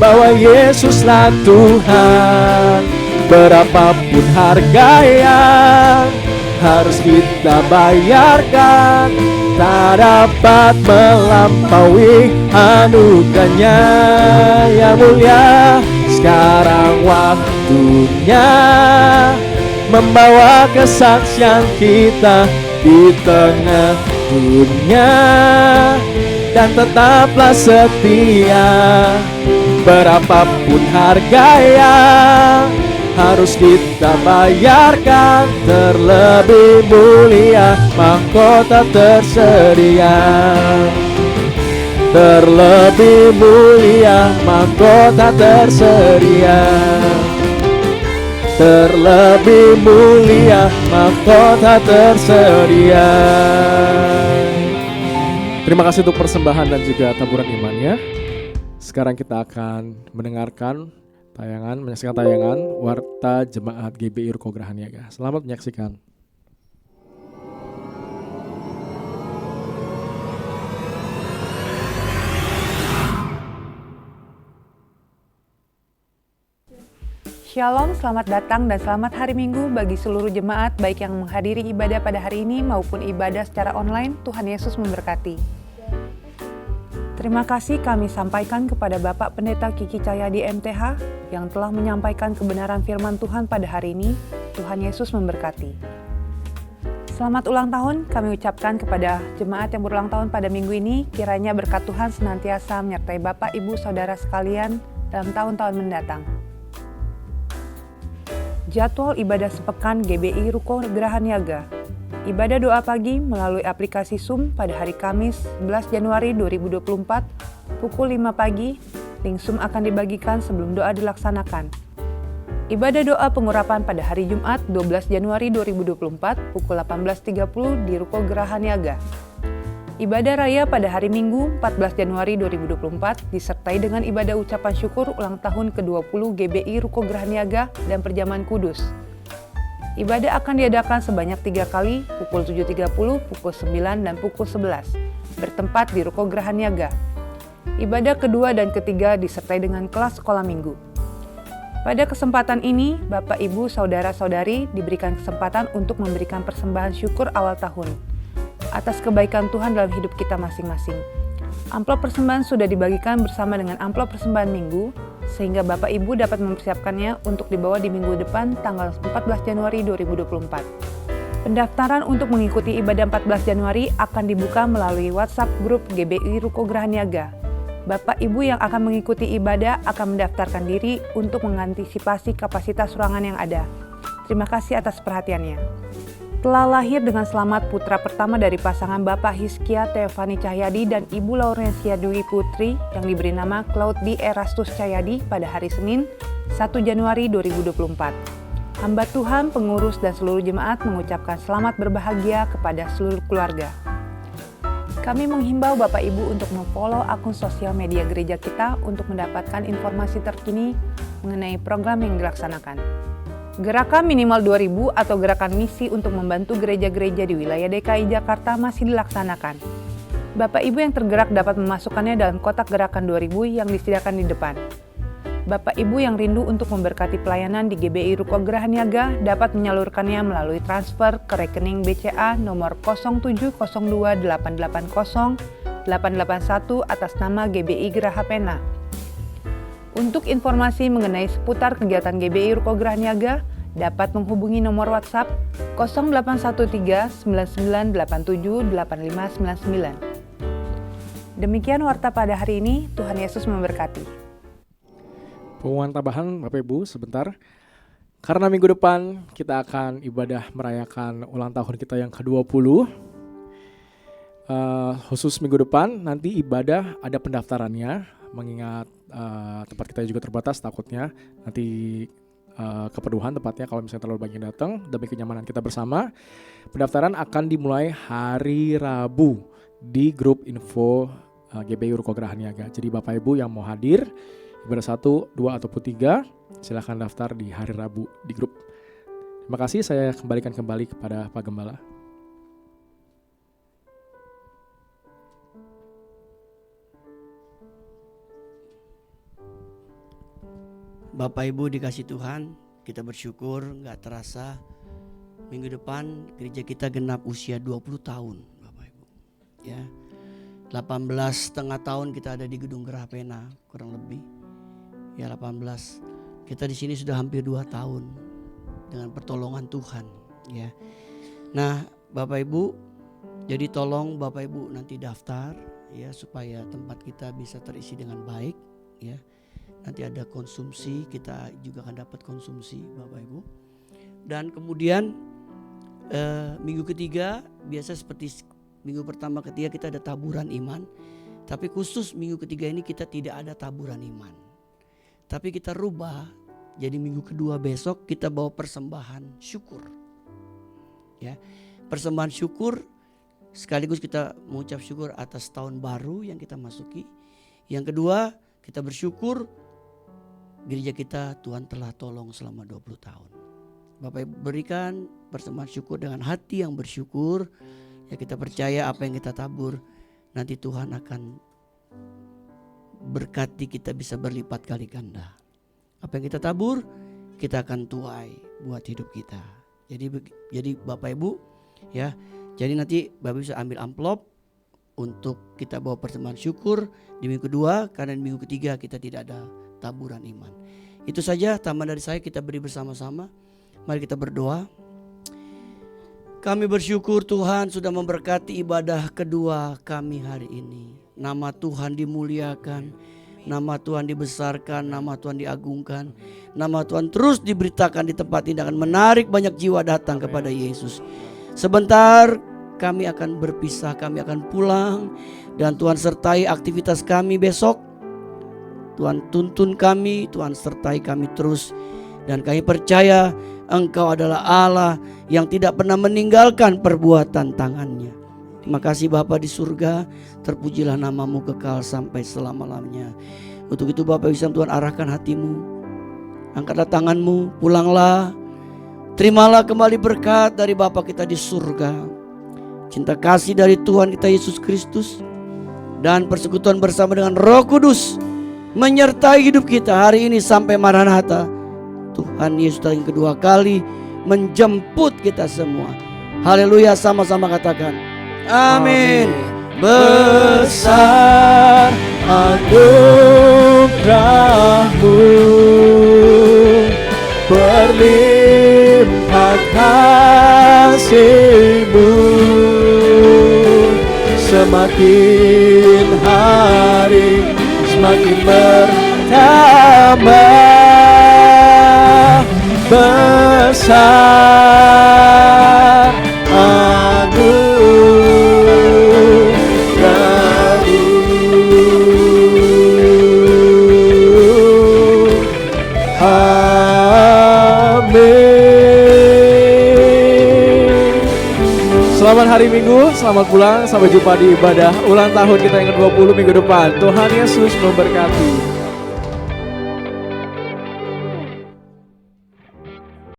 bahwa Yesuslah Tuhan. Berapapun harga yang harus kita bayarkan, tak dapat melampaui anugerahnya yang mulia. Sekarang waktunya membawa kesaksian kita di tengah dunia, dan tetaplah setia. Berapapun harga yang harus kita bayarkan, terlebih mulia mahkota tersedia. Terlebih mulia mahkota tersedia. Terlebih mulia mahkota tersedia. Terima kasih untuk persembahan dan juga taburan imannya. Sekarang kita akan menyaksikan tayangan Warta Jemaat GBI Ruko Grahaniaga. Selamat menyaksikan. Shalom, selamat datang dan selamat hari Minggu bagi seluruh jemaat, baik yang menghadiri ibadah pada hari ini maupun ibadah secara online. Tuhan Yesus memberkati. Terima kasih kami sampaikan kepada Bapak Pendeta Kiki Cahyadi MTH yang telah menyampaikan kebenaran firman Tuhan pada hari ini. Tuhan Yesus memberkati. Selamat ulang tahun kami ucapkan kepada jemaat yang berulang tahun pada minggu ini. Kiranya berkat Tuhan senantiasa menyertai Bapak, Ibu, Saudara sekalian dalam tahun-tahun mendatang. Jadwal ibadah sepekan GBI Ruko Grahaniaga. Ibadah doa pagi melalui aplikasi Zoom pada hari Kamis 11 Januari 2024 pukul 5 pagi. Link Zoom akan dibagikan sebelum doa dilaksanakan. Ibadah doa pengurapan pada hari Jumat 12 Januari 2024 pukul 18.30 di Ruko Grahaniaga. Ibadah raya pada hari Minggu 14 Januari 2024 disertai dengan ibadah ucapan syukur ulang tahun ke-20 GBI Ruko Grahaniaga dan Perjamuan Kudus. Ibadah akan diadakan sebanyak 3 kali, pukul 7.30, pukul 9, dan pukul 11, bertempat di Ruko Grahaniaga. Ibadah kedua dan ketiga disertai dengan kelas sekolah minggu. Pada kesempatan ini, Bapak, Ibu, Saudara-saudari diberikan kesempatan untuk memberikan persembahan syukur awal tahun atas kebaikan Tuhan dalam hidup kita masing-masing. Amplop persembahan sudah dibagikan bersama dengan amplop persembahan minggu, sehingga Bapak Ibu dapat mempersiapkannya untuk dibawa di minggu depan tanggal 14 Januari 2024. Pendaftaran untuk mengikuti ibadah 14 Januari akan dibuka melalui WhatsApp grup GBI Ruko Grahaniaga. Bapak Ibu yang akan mengikuti ibadah akan mendaftarkan diri untuk mengantisipasi kapasitas ruangan yang ada. Terima kasih atas perhatiannya. Telah lahir dengan selamat putra pertama dari pasangan Bapak Hiskia Tevani Cahyadi dan Ibu Laurencia Dwi Putri yang diberi nama Claude B. Erastus Cahyadi pada hari Senin 1 Januari 2024. Hamba Tuhan, pengurus dan seluruh jemaat mengucapkan selamat berbahagia kepada seluruh keluarga. Kami menghimbau Bapak Ibu untuk memfollow akun sosial media gereja kita untuk mendapatkan informasi terkini mengenai program yang dilaksanakan. Gerakan minimal 2000 atau gerakan misi untuk membantu gereja-gereja di wilayah DKI Jakarta masih dilaksanakan. Bapak Ibu yang tergerak dapat memasukkannya dalam kotak gerakan 2000 yang disediakan di depan. Bapak Ibu yang rindu untuk memberkati pelayanan di GBI Ruko Geraha Niaga dapat menyalurkannya melalui transfer ke rekening BCA nomor 0702880881 atas nama GBI Geraha Pena. Untuk informasi mengenai seputar kegiatan GBI Ruko Geraha Niaga, dapat menghubungi nomor WhatsApp 0813 9987 8599. Demikian warta pada hari ini, Tuhan Yesus memberkati. Pengumuman tambahan Bapak Ibu sebentar. Karena minggu depan kita akan ibadah merayakan ulang tahun kita yang ke-20. Khusus minggu depan nanti ibadah ada pendaftarannya. Mengingat tempat kita juga terbatas, takutnya nanti kepenuhan tempatnya kalau misalnya terlalu banyak yang datang. Demi kenyamanan kita bersama, pendaftaran akan dimulai hari Rabu di grup info GBI Ruko Geraha Niaga. Jadi Bapak Ibu yang mau hadir ibadah 1, 2 ataupun 3, silakan daftar di hari Rabu di grup. Terima kasih, saya kembalikan kembali kepada Pak Gembala. Bapak Ibu dikasih Tuhan, kita bersyukur gak terasa minggu depan gereja kita genap usia 20 tahun Bapak Ibu. Ya, 18,5 tahun kita ada di gedung Geraha Pena kurang lebih. Ya 18, kita di sini sudah hampir 2 tahun dengan pertolongan Tuhan. Ya, nah Bapak Ibu, jadi tolong Bapak Ibu nanti daftar ya supaya tempat kita bisa terisi dengan baik ya. Nanti ada konsumsi, kita juga akan dapat konsumsi Bapak Ibu. Dan kemudian minggu ketiga biasa seperti minggu pertama ketiga kita ada taburan iman. Tapi khusus minggu ketiga ini kita tidak ada taburan iman. Tapi kita rubah jadi minggu kedua besok kita bawa persembahan syukur. Ya, persembahan syukur sekaligus kita mengucap syukur atas tahun baru yang kita masuki. Yang kedua kita bersyukur gereja kita Tuhan telah tolong selama 20 tahun. Bapak Ibu berikan persembahan syukur dengan hati yang bersyukur. Ya kita percaya apa yang kita tabur nanti Tuhan akan berkati kita bisa berlipat kali ganda. Apa yang kita tabur kita akan tuai buat hidup kita. Jadi Bapak Ibu ya, jadi nanti Bapak bisa ambil amplop untuk kita bawa persembahan syukur di minggu kedua, karena di minggu ketiga kita tidak ada taburan iman. Itu saja tambahan dari saya, kita beri bersama-sama. Mari kita berdoa. Kami bersyukur Tuhan sudah memberkati ibadah kedua kami hari ini. Nama Tuhan dimuliakan, nama Tuhan dibesarkan, nama Tuhan diagungkan, nama Tuhan terus diberitakan di tempat ini akan menarik banyak jiwa datang kepada Yesus. Sebentar kami akan berpisah, kami akan pulang, dan Tuhan sertai aktivitas kami besok. Tuhan tuntun kami, Tuhan sertai kami terus. Dan kami percaya Engkau adalah Allah yang tidak pernah meninggalkan perbuatan tangannya. Terima kasih Bapa di surga, terpujilah namamu kekal sampai selama-lamanya. Untuk itu Bapak bisa Tuhan arahkan hatimu, angkatlah tanganmu, pulanglah. Terimalah kembali berkat dari Bapa kita di surga, cinta kasih dari Tuhan kita Yesus Kristus, dan persekutuan bersama dengan Roh Kudus menyertai hidup kita hari ini sampai Maranatha. Tuhan Yesus yang kedua kali menjemput kita semua. Haleluya, sama-sama katakan amin. Besar anugerah-Mu, berlimpah kasih-Mu, semakin hari semakin bertambah besar Selamat hari Minggu, selamat pulang, sampai jumpa di ibadah ulang tahun kita yang ke-20 minggu depan. Tuhan Yesus memberkati.